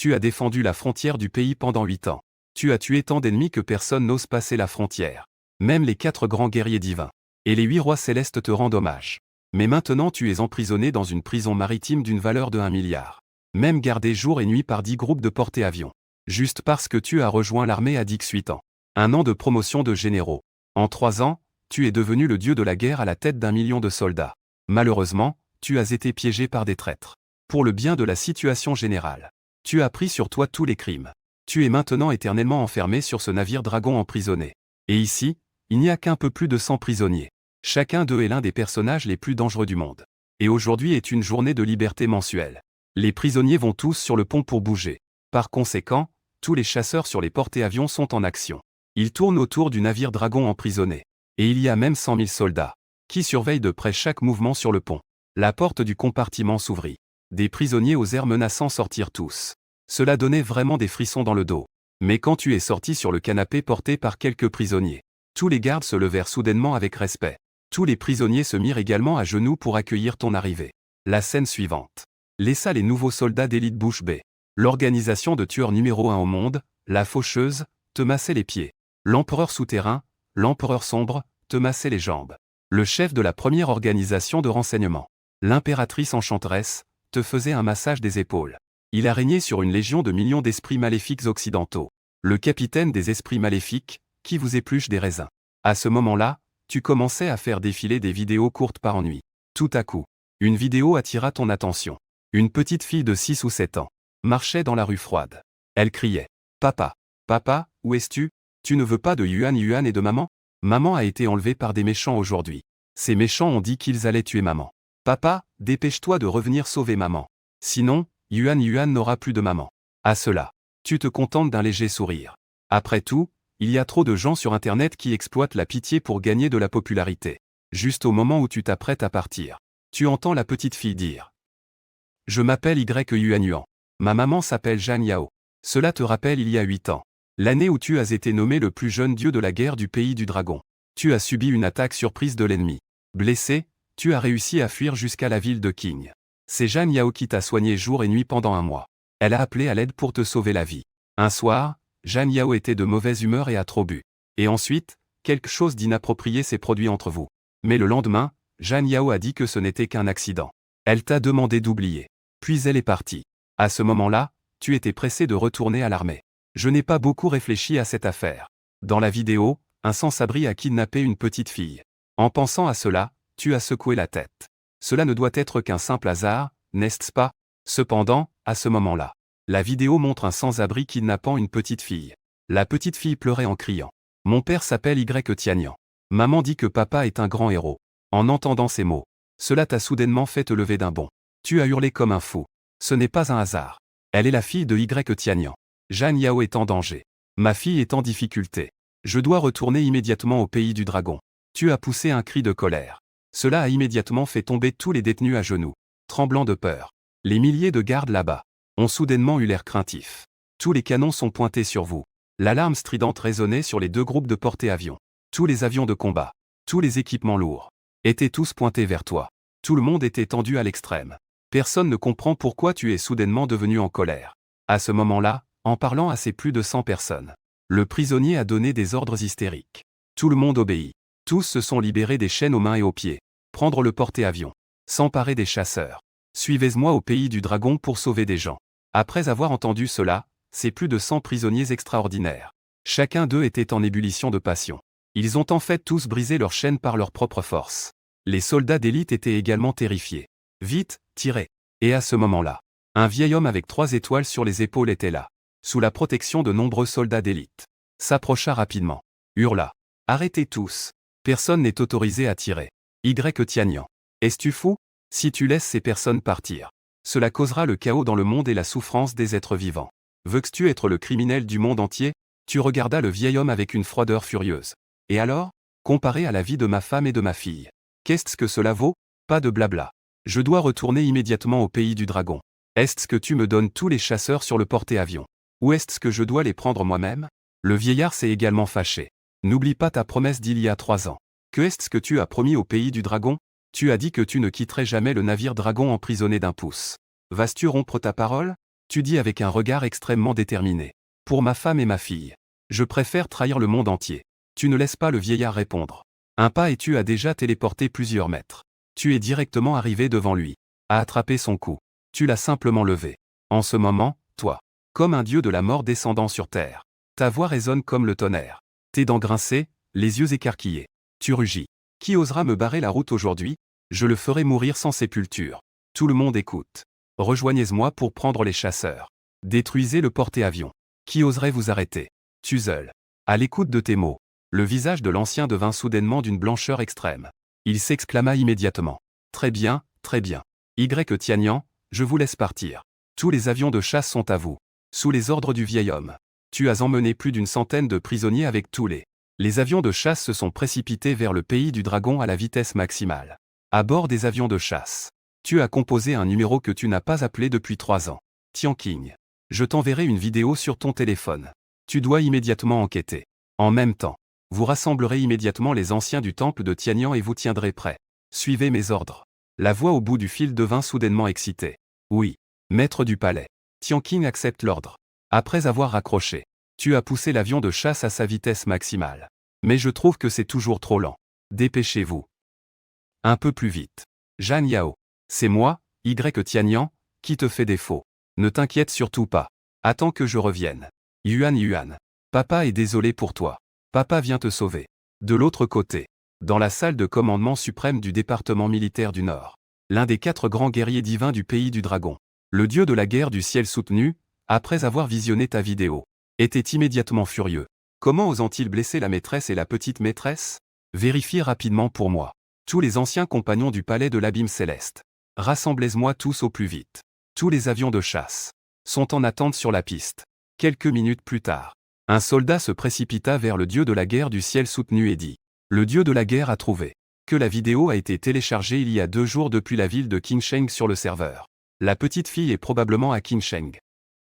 Tu as défendu la frontière du pays pendant 8 ans. Tu as tué tant d'ennemis que personne n'ose passer la frontière. Même les 4 grands guerriers divins. Et les 8 rois célestes te rendent hommage. Mais maintenant tu es emprisonné dans une prison maritime d'une valeur de 1 milliard. Même gardé jour et nuit par 10 groupes de porte-avions. Juste parce que tu as rejoint l'armée à 18 ans. 1 an de promotion de généraux. En 3 ans, tu es devenu le dieu de la guerre à la tête d'1 million de soldats. Malheureusement, tu as été piégé par des traîtres. Pour le bien de la situation générale. Tu as pris sur toi tous les crimes. Tu es maintenant éternellement enfermé sur ce navire dragon emprisonné. Et ici, il n'y a qu'un peu plus de 100 prisonniers. Chacun d'eux est l'un des personnages les plus dangereux du monde. Et aujourd'hui est une journée de liberté mensuelle. Les prisonniers vont tous sur le pont pour bouger. Par conséquent, tous les chasseurs sur les porte-avions sont en action. Ils tournent autour du navire dragon emprisonné. Et il y a même 100 000 soldats, qui surveillent de près chaque mouvement sur le pont. La porte du compartiment s'ouvrit. Des prisonniers osèrent menaçant sortir tous. Cela donnait vraiment des frissons dans le dos. Mais quand tu es sorti sur le canapé porté par quelques prisonniers, tous les gardes se levèrent soudainement avec respect. Tous les prisonniers se mirent également à genoux pour accueillir ton arrivée. La scène suivante laissa les nouveaux soldats d'élite bouche bée. L'organisation de tueurs numéro 1 au monde, la faucheuse, te massait les pieds. L'empereur souterrain, l'empereur sombre, te massait les jambes. Le chef de la première organisation de renseignement, l'impératrice enchanteresse, te faisait un massage des épaules. Il a régné sur une légion de millions d'esprits maléfiques occidentaux. Le capitaine des esprits maléfiques, qui vous épluche des raisins. À ce moment-là, tu commençais à faire défiler des vidéos courtes par ennui. Tout à coup, une vidéo attira ton attention. Une petite fille de 6 ou 7 ans marchait dans la rue froide. Elle criait « Papa, papa, où es-tu? Tu ne veux pas de Yuan Yuan et de maman? Maman a été enlevée par des méchants aujourd'hui. Ces méchants ont dit qu'ils allaient tuer maman. Papa, dépêche-toi de revenir sauver maman. Sinon, Yuan Yuan n'aura plus de maman. » À cela, tu te contentes d'un léger sourire. Après tout, il y a trop de gens sur Internet qui exploitent la pitié pour gagner de la popularité. Juste au moment où tu t'apprêtes à partir, tu entends la petite fille dire « Je m'appelle Yuan Yuan. Ma maman s'appelle Zhang Yao. » Cela te rappelle il y a 8 ans. L'année où tu as été nommé le plus jeune dieu de la guerre du pays du dragon. Tu as subi une attaque surprise de l'ennemi. Blessé, tu as réussi à fuir jusqu'à la ville de Qing. C'est Zhang Yao qui t'a soigné jour et nuit pendant 1 mois. Elle a appelé à l'aide pour te sauver la vie. Un soir, Zhang Yao était de mauvaise humeur et a trop bu. Et ensuite, quelque chose d'inapproprié s'est produit entre vous. Mais le lendemain, Zhang Yao a dit que ce n'était qu'un accident. Elle t'a demandé d'oublier. Puis elle est partie. À ce moment-là, tu étais pressé de retourner à l'armée. Je n'ai pas beaucoup réfléchi à cette affaire. Dans la vidéo, un sans-abri a kidnappé une petite fille. En pensant à cela, tu as secoué la tête. Cela ne doit être qu'un simple hasard, n'est-ce pas? Cependant, à ce moment-là, la vidéo montre un sans-abri kidnappant une petite fille. La petite fille pleurait en criant. Mon père s'appelle Tianyan. Maman dit que papa est un grand héros. En entendant ces mots, cela t'a soudainement fait te lever d'un bond. Tu as hurlé comme un fou. Ce n'est pas un hasard. Elle est la fille de Tianyan. Zhang Yao est en danger. Ma fille est en difficulté. Je dois retourner immédiatement au pays du dragon. Tu as poussé un cri de colère. Cela a immédiatement fait tomber tous les détenus à genoux, tremblant de peur. Les milliers de gardes là-bas ont soudainement eu l'air craintifs. Tous les canons sont pointés sur vous. L'alarme stridente résonnait sur les 2 groupes de porte-avions. Tous les avions de combat, tous les équipements lourds, étaient tous pointés vers toi. Tout le monde était tendu à l'extrême. Personne ne comprend pourquoi tu es soudainement devenu en colère. À ce moment-là, en parlant à ces plus de 100 personnes, le prisonnier a donné des ordres hystériques. Tout le monde obéit. Tous se sont libérés des chaînes aux mains et aux pieds. Prendre le porte-avions. S'emparer des chasseurs. Suivez-moi au pays du dragon pour sauver des gens. Après avoir entendu cela, c'est plus de 100 prisonniers extraordinaires. Chacun d'eux était en ébullition de passion. Ils ont en fait tous brisé leurs chaînes par leur propre force. Les soldats d'élite étaient également terrifiés. Vite, tirez. Et à ce moment-là, un vieil homme avec 3 étoiles sur les épaules était là, sous la protection de nombreux soldats d'élite. S'approcha rapidement. Hurla. Arrêtez tous. Personne n'est autorisé à tirer. Tianyan. Es-tu fou? Si tu laisses ces personnes partir, cela causera le chaos dans le monde et la souffrance des êtres vivants. Veux-tu être le criminel du monde entier? Tu regardas le vieil homme avec une froideur furieuse. Et alors? Comparé à la vie de ma femme et de ma fille. Qu'est-ce que cela vaut? Pas de blabla. Je dois retourner immédiatement au pays du dragon. Est-ce que tu me donnes tous les chasseurs sur le porte-avions? Ou est-ce que je dois les prendre moi-même? Le vieillard s'est également fâché. N'oublie pas ta promesse d'il y a 3 ans. Que est-ce que tu as promis au pays du dragon? Tu as dit que tu ne quitterais jamais le navire dragon emprisonné d'1 pouce. Vas-tu rompre ta parole? Tu dis avec un regard extrêmement déterminé. Pour ma femme et ma fille. Je préfère trahir le monde entier. Tu ne laisses pas le vieillard répondre. Un pas et tu as déjà téléporté plusieurs mètres. Tu es directement arrivé devant lui. A attrapé son cou. Tu l'as simplement levé. En ce moment, toi, comme un dieu de la mort descendant sur terre. Ta voix résonne comme le tonnerre. Tes dents grincées, les yeux écarquillés. Tu rugis. Qui osera me barrer la route aujourd'hui? Je le ferai mourir sans sépulture. Tout le monde écoute. Rejoignez-moi pour prendre les chasseurs. Détruisez le porte-avions. Qui oserait vous arrêter? Tuzel. À l'écoute de tes mots, le visage de l'ancien devint soudainement d'une blancheur extrême. Il s'exclama immédiatement. Très bien, très bien. Y Tianyan, je vous laisse partir. Tous les avions de chasse sont à vous. Sous les ordres du vieil homme. Tu as emmené plus d'une centaine de prisonniers avec tous les. Les avions de chasse se sont précipités vers le pays du dragon à la vitesse maximale. À bord des avions de chasse. Tu as composé un numéro que tu n'as pas appelé depuis 3 ans. Tianqing. Je t'enverrai une vidéo sur ton téléphone. Tu dois immédiatement enquêter. En même temps, vous rassemblerez immédiatement les anciens du temple de Tianyan et vous tiendrez prêts. Suivez mes ordres. La voix au bout du fil devint soudainement excitée. Oui. Maître du palais. Tianqing accepte l'ordre. Après avoir raccroché, tu as poussé l'avion de chasse à sa vitesse maximale. Mais je trouve que c'est toujours trop lent. Dépêchez-vous. Un peu plus vite. Zhang Yao. C'est moi, Y Tianyan, qui te fait défaut. Ne t'inquiète surtout pas. Attends que je revienne. Yuan. Papa est désolé pour toi. Papa vient te sauver. De l'autre côté, dans la salle de commandement suprême du département militaire du Nord, l'un des 4 grands guerriers divins du pays du dragon, le dieu de la guerre du ciel soutenu, après avoir visionné ta vidéo, était immédiatement furieux. Comment osent-ils blesser la maîtresse et la petite maîtresse? Vérifiez rapidement pour moi. Tous les anciens compagnons du palais de l'abîme céleste. Rassemblez-moi tous au plus vite. Tous les avions de chasse sont en attente sur la piste. Quelques minutes plus tard, un soldat se précipita vers le dieu de la guerre du ciel soutenu et dit: le dieu de la guerre a trouvé que la vidéo a été téléchargée il y a 2 jours depuis la ville de Qingsheng sur le serveur. La petite fille est probablement à Qingsheng.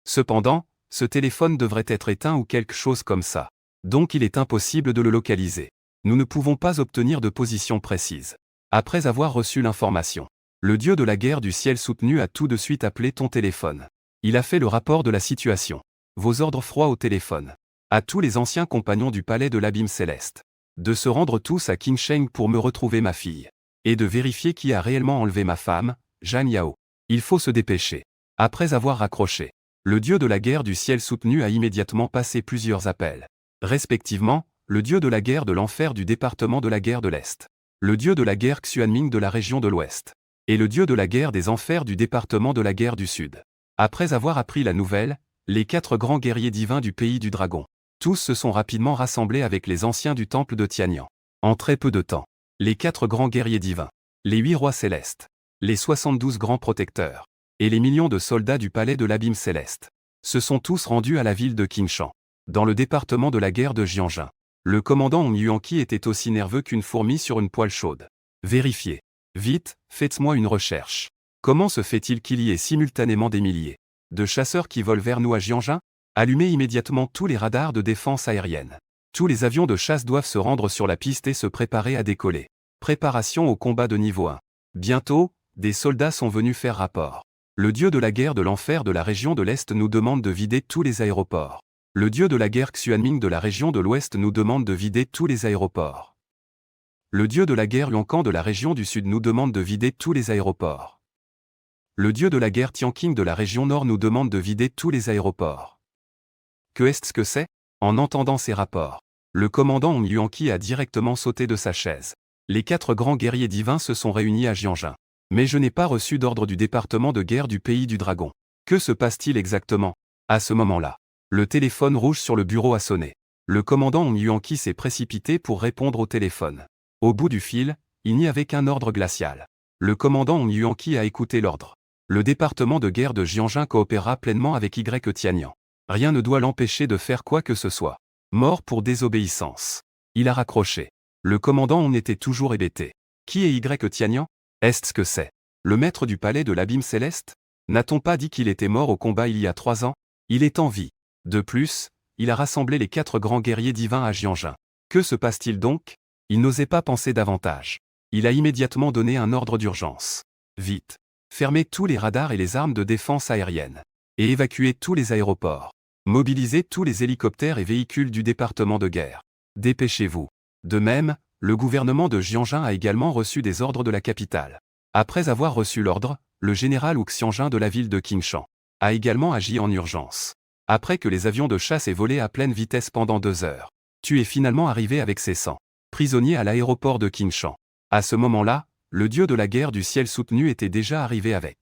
Cependant, ce téléphone devrait être éteint ou quelque chose comme ça. Donc il est impossible de le localiser. Nous ne pouvons pas obtenir de position précise. Après avoir reçu l'information, le dieu de la guerre du ciel soutenu a tout de suite appelé ton téléphone. Il a fait le rapport de la situation. Vos ordres froids au téléphone. À tous les anciens compagnons du palais de l'abîme céleste. De se rendre tous à Qingsheng pour me retrouver ma fille. Et de vérifier qui a réellement enlevé ma femme, Zhang Yao. Il faut se dépêcher. Après avoir raccroché, le dieu de la guerre du ciel soutenu a immédiatement passé plusieurs appels. Respectivement, le dieu de la guerre de l'enfer du département de la guerre de l'Est. Le dieu de la guerre Xuanming de la région de l'Ouest. Et le dieu de la guerre des enfers du département de la guerre du Sud. Après avoir appris la nouvelle, les 4 grands guerriers divins du pays du dragon. Tous se sont rapidement rassemblés avec les anciens du temple de Tianyan. En très peu de temps, les 4 grands guerriers divins, les 8 rois célestes, les 72 grands protecteurs, et les millions de soldats du palais de l'abîme céleste, se sont tous rendus à la ville de Qingshan, dans le département de la guerre de Jianjin. Le commandant Hong Yuanqi était aussi nerveux qu'une fourmi sur une poêle chaude. Vérifiez. Vite, faites-moi une recherche. Comment se fait-il qu'il y ait simultanément des milliers de chasseurs qui volent vers nous à Jianjin? Allumez immédiatement tous les radars de défense aérienne. Tous les avions de chasse doivent se rendre sur la piste et se préparer à décoller. Préparation au combat de niveau 1. Bientôt, des soldats sont venus faire rapport. Le dieu de la guerre de l'enfer de la région de l'Est nous demande de vider tous les aéroports. Le dieu de la guerre Xuanming de la région de l'Ouest nous demande de vider tous les aéroports. Le dieu de la guerre Yuancan de la région du Sud nous demande de vider tous les aéroports. Le dieu de la guerre Tianqing de la région Nord nous demande de vider tous les aéroports. Que est-ce que c'est? En entendant ces rapports, le commandant Hong Yuanqi a directement sauté de sa chaise. Les 4 grands guerriers divins se sont réunis à Jianjin. Mais je n'ai pas reçu d'ordre du département de guerre du pays du dragon. Que se passe-t-il exactement? À ce moment-là, le téléphone rouge sur le bureau a sonné. Le commandant Hong Yuanqi s'est précipité pour répondre au téléphone. Au bout du fil, il n'y avait qu'un ordre glacial. Le commandant Hong Yuanqi a écouté l'ordre. Le département de guerre de Jianjin coopéra pleinement avec Y Tianyan. Rien ne doit l'empêcher de faire quoi que ce soit. Mort pour désobéissance. Il a raccroché. Le commandant en était toujours hébété. Qui est Y Tianyan? Est-ce que c'est le maître du palais de l'abîme céleste? N'a-t-on pas dit qu'il était mort au combat il y a 3 ans? Il est en vie. De plus, il a rassemblé les 4 grands guerriers divins à Jianjin. Que se passe-t-il donc? Il n'osait pas penser davantage. Il a immédiatement donné un ordre d'urgence. Vite. Fermez tous les radars et les armes de défense aérienne. et évacuez tous les aéroports. Mobilisez tous les hélicoptères et véhicules du département de guerre. Dépêchez-vous. De même, le gouvernement de Jianjin a également reçu des ordres de la capitale. Après avoir reçu l'ordre, le général Hu Xianjin de la ville de Qingshan a également agi en urgence. Après que les avions de chasse aient volé à pleine vitesse pendant 2 heures, tu es finalement arrivé avec ses 100 prisonniers à l'aéroport de Qingshan. À ce moment-là, le dieu de la guerre du ciel soutenu était déjà arrivé avec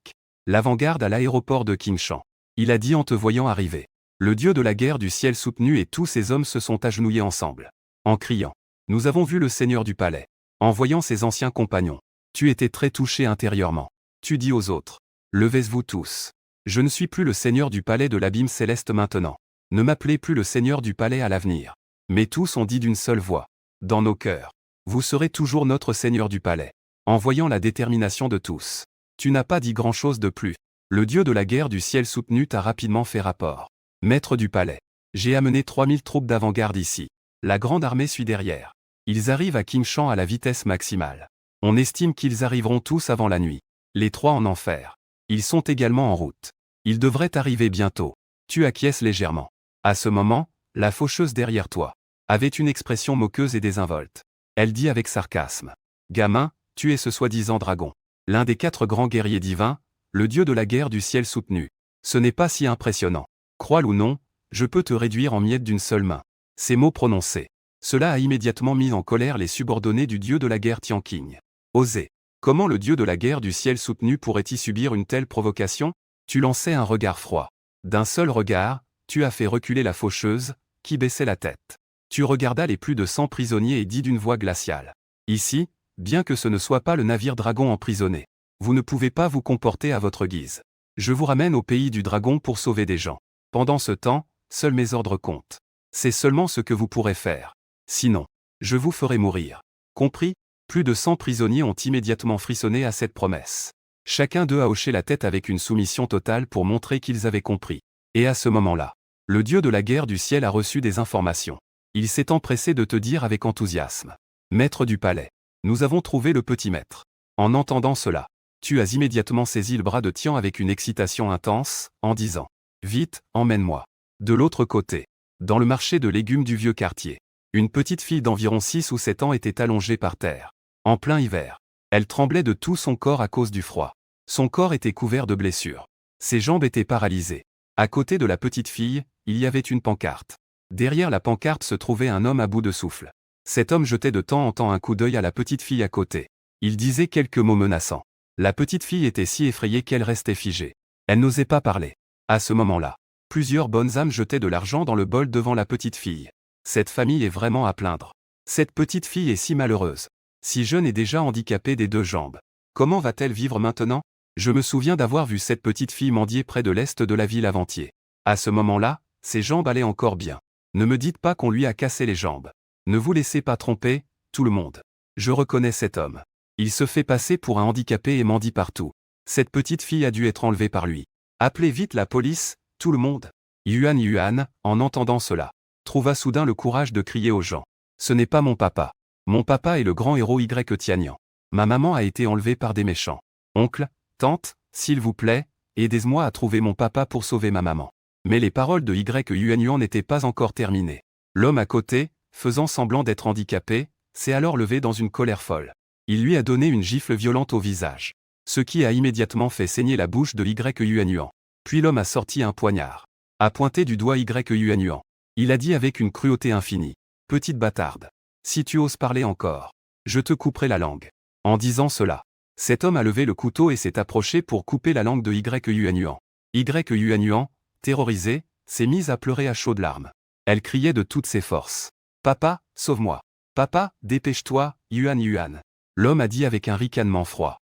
l'avant-garde à l'aéroport de Qingshan. Il a dit en te voyant arriver. Le dieu de la guerre du ciel soutenu et tous ses hommes se sont agenouillés ensemble, en criant. Nous avons vu le seigneur du palais. En voyant ses anciens compagnons, tu étais très touché intérieurement. Tu dis aux autres. Levez-vous tous. Je ne suis plus le seigneur du palais de l'abîme céleste maintenant. Ne m'appelez plus le seigneur du palais à l'avenir. Mais tous ont dit d'une seule voix. Dans nos cœurs. Vous serez toujours notre seigneur du palais. En voyant la détermination de tous. Tu n'as pas dit grand-chose de plus. Le dieu de la guerre du ciel soutenu t'a rapidement fait rapport. Maître du palais. J'ai amené 3000 troupes d'avant-garde ici. La grande armée suit derrière. Ils arrivent à Qingshan à la vitesse maximale. On estime qu'ils arriveront tous avant la nuit. Les 3 en enfer. Ils sont également en route. Ils devraient arriver bientôt. Tu acquiesces légèrement. À ce moment, la faucheuse derrière toi avait une expression moqueuse et désinvolte. Elle dit avec sarcasme. Gamin, tu es ce soi-disant dragon. L'un des 4 grands guerriers divins, le dieu de la guerre du ciel soutenu. Ce n'est pas si impressionnant. Crois-le ou non, je peux te réduire en miettes d'une seule main. Ces mots prononcés. Cela a immédiatement mis en colère les subordonnés du dieu de la guerre Tianqing. Osez. Comment le dieu de la guerre du ciel soutenu pourrait-il subir une telle provocation? Tu lançais un regard froid. D'un seul regard, tu as fait reculer la faucheuse, qui baissait la tête. Tu regardas les plus de 100 prisonniers et dis d'une voix glaciale. Ici, bien que ce ne soit pas le navire dragon emprisonné, vous ne pouvez pas vous comporter à votre guise. Je vous ramène au pays du dragon pour sauver des gens. Pendant ce temps, seuls mes ordres comptent. C'est seulement ce que vous pourrez faire. Sinon, je vous ferai mourir. Compris? Plus de 100 prisonniers ont immédiatement frissonné à cette promesse. Chacun d'eux a hoché la tête avec une soumission totale pour montrer qu'ils avaient compris. Et à ce moment-là, le dieu de la guerre du ciel a reçu des informations. Il s'est empressé de te dire avec enthousiasme. Maître du palais, nous avons trouvé le petit maître. En entendant cela, tu as immédiatement saisi le bras de Tian avec une excitation intense, en disant. Vite, emmène-moi. De l'autre côté, dans le marché de légumes du vieux quartier, une petite fille d'environ 6 ou 7 ans était allongée par terre. En plein hiver. Elle tremblait de tout son corps à cause du froid. Son corps était couvert de blessures. Ses jambes étaient paralysées. À côté de la petite fille, il y avait une pancarte. Derrière la pancarte se trouvait un homme à bout de souffle. Cet homme jetait de temps en temps un coup d'œil à la petite fille à côté. Il disait quelques mots menaçants. La petite fille était si effrayée qu'elle restait figée. Elle n'osait pas parler. À ce moment-là, plusieurs bonnes âmes jetaient de l'argent dans le bol devant la petite fille. Cette famille est vraiment à plaindre. Cette petite fille est si malheureuse. Si jeune et déjà handicapée des 2 jambes. Comment va-t-elle vivre maintenant? Je me souviens d'avoir vu cette petite fille mendier près de l'est de la ville avant-hier. À ce moment-là, ses jambes allaient encore bien. Ne me dites pas qu'on lui a cassé les jambes. Ne vous laissez pas tromper, tout le monde. Je reconnais cet homme. Il se fait passer pour un handicapé et mendie partout. Cette petite fille a dû être enlevée par lui. Appelez vite la police, tout le monde. Yuan, en entendant cela, trouva soudain le courage de crier aux gens. Ce n'est pas mon papa. Mon papa est le grand héros Tianyan. Ma maman a été enlevée par des méchants. Oncle, tante, s'il vous plaît, aidez-moi à trouver mon papa pour sauver ma maman. Mais les paroles de Yuan n'étaient pas encore terminées. L'homme à côté, faisant semblant d'être handicapé, s'est alors levé dans une colère folle. Il lui a donné une gifle violente au visage. Ce qui a immédiatement fait saigner la bouche de Yuan. Puis l'homme a sorti un poignard. A pointé du doigt Yuan. Il a dit avec une cruauté infinie. Petite bâtarde. Si tu oses parler encore, je te couperai la langue. En disant cela, cet homme a levé le couteau et s'est approché pour couper la langue de Yuan. Yuan, terrorisée, s'est mise à pleurer à chaudes larmes. Elle criait de toutes ses forces. Papa, sauve-moi. Papa, dépêche-toi, Yuan. L'homme a dit avec un ricanement froid.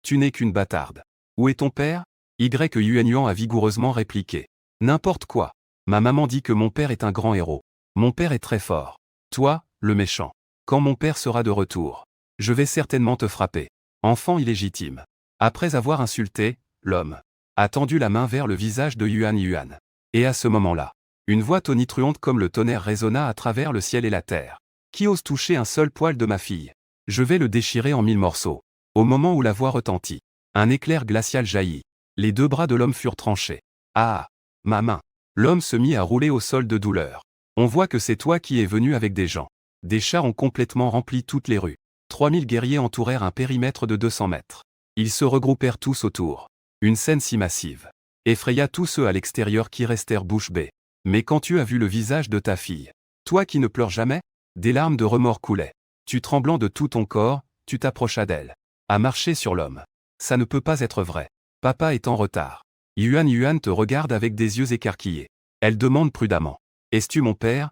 Tu n'es qu'une bâtarde. Où est ton père? Yuan a vigoureusement répliqué. N'importe quoi. Ma maman dit que mon père est un grand héros. Mon père est très fort. Toi, le méchant. Quand mon père sera de retour, je vais certainement te frapper. Enfant illégitime. Après avoir insulté, l'homme a tendu la main vers le visage de Yuan. Et à ce moment-là, une voix tonitruante comme le tonnerre résonna à travers le ciel et la terre. Qui ose toucher un seul poil de ma fille? Je vais le déchirer en 1000 morceaux. Au moment où la voix retentit, un éclair glacial jaillit. Les 2 bras de l'homme furent tranchés. Ah! Ma main. L'homme se mit à rouler au sol de douleur. On voit que c'est toi qui es venu avec des gens. Des chars ont complètement rempli toutes les rues. 3000 guerriers entourèrent un périmètre de 200 mètres. Ils se regroupèrent tous autour. Une scène si massive effraya tous ceux à l'extérieur qui restèrent bouche bée. Mais quand tu as vu le visage de ta fille, toi qui ne pleures jamais, des larmes de remords coulaient. Tu tremblant de tout ton corps, tu t'approchas d'elle. À marcher sur l'homme. Ça ne peut pas être vrai. Papa est en retard. Yuan te regarde avec des yeux écarquillés. Elle demande prudemment. Es-tu mon père,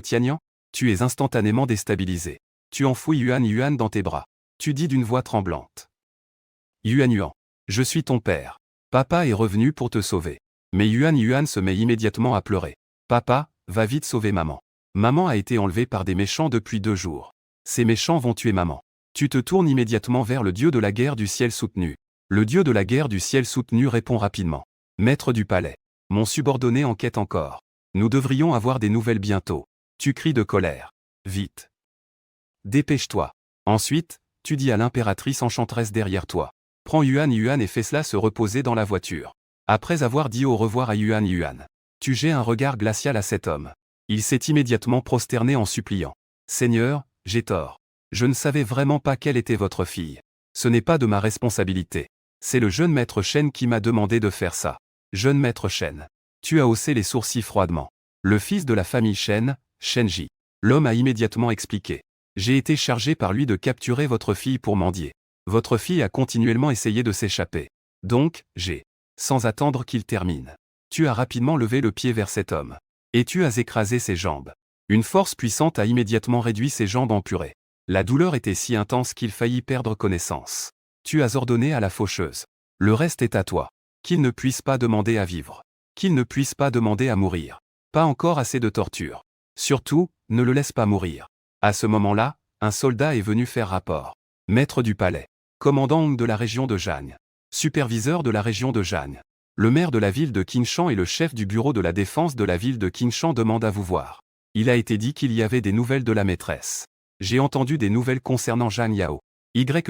Tianyan? Tu es instantanément déstabilisé. Tu enfouis Yuan dans tes bras. Tu dis d'une voix tremblante. Yuan, je suis ton père. Papa est revenu pour te sauver. Mais Yuan se met immédiatement à pleurer. Papa, va vite sauver maman. Maman a été enlevée par des méchants depuis 2 jours. Ces méchants vont tuer maman. Tu te tournes immédiatement vers le dieu de la guerre du ciel soutenu. Le dieu de la guerre du ciel soutenu répond rapidement. Maître du palais. Mon subordonné enquête encore. Nous devrions avoir des nouvelles bientôt. Tu cries de colère. Vite. Dépêche-toi. Ensuite, tu dis à l'impératrice enchanteresse derrière toi. Prends Yuan et fais-la se reposer dans la voiture. Après avoir dit au revoir à Yuan, tu jettes un regard glacial à cet homme. Il s'est immédiatement prosterné en suppliant. Seigneur, j'ai tort. Je ne savais vraiment pas quelle était votre fille. Ce n'est pas de ma responsabilité. C'est le jeune maître Shen qui m'a demandé de faire ça. Jeune maître Shen. Tu as haussé les sourcils froidement. Le fils de la famille Shen, Shenji. L'homme a immédiatement expliqué. J'ai été chargé par lui de capturer votre fille pour mendier. Votre fille a continuellement essayé de s'échapper. Donc, sans attendre qu'il termine. Tu as rapidement levé le pied vers cet homme. Et tu as écrasé ses jambes. Une force puissante a immédiatement réduit ses jambes en purée. La douleur était si intense qu'il faillit perdre connaissance. Tu as ordonné à la faucheuse. Le reste est à toi. Qu'il ne puisse pas demander à vivre. Qu'il ne puisse pas demander à mourir. Pas encore assez de torture. Surtout, ne le laisse pas mourir. À ce moment-là, un soldat est venu faire rapport. Maître du palais. Commandant de la région de Jagne. Superviseur de la région de Jagne. Le maire de la ville de Qingshan et le chef du bureau de la défense de la ville de Qingshan demandent à vous voir. Il a été dit qu'il y avait des nouvelles de la maîtresse. J'ai entendu des nouvelles concernant Zhang Yao.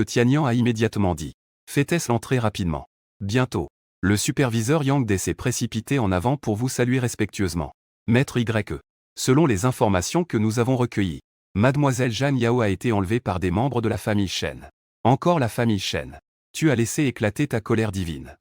Tianyan a immédiatement dit. Faites l'entrée rapidement. Bientôt. Le superviseur Yang De s'est précipité en avant pour vous saluer respectueusement. Maître Y. Selon les informations que nous avons recueillies, Mademoiselle Zhang Yao a été enlevée par des membres de la famille Shen. Encore la famille Shen. Tu as laissé éclater ta colère divine.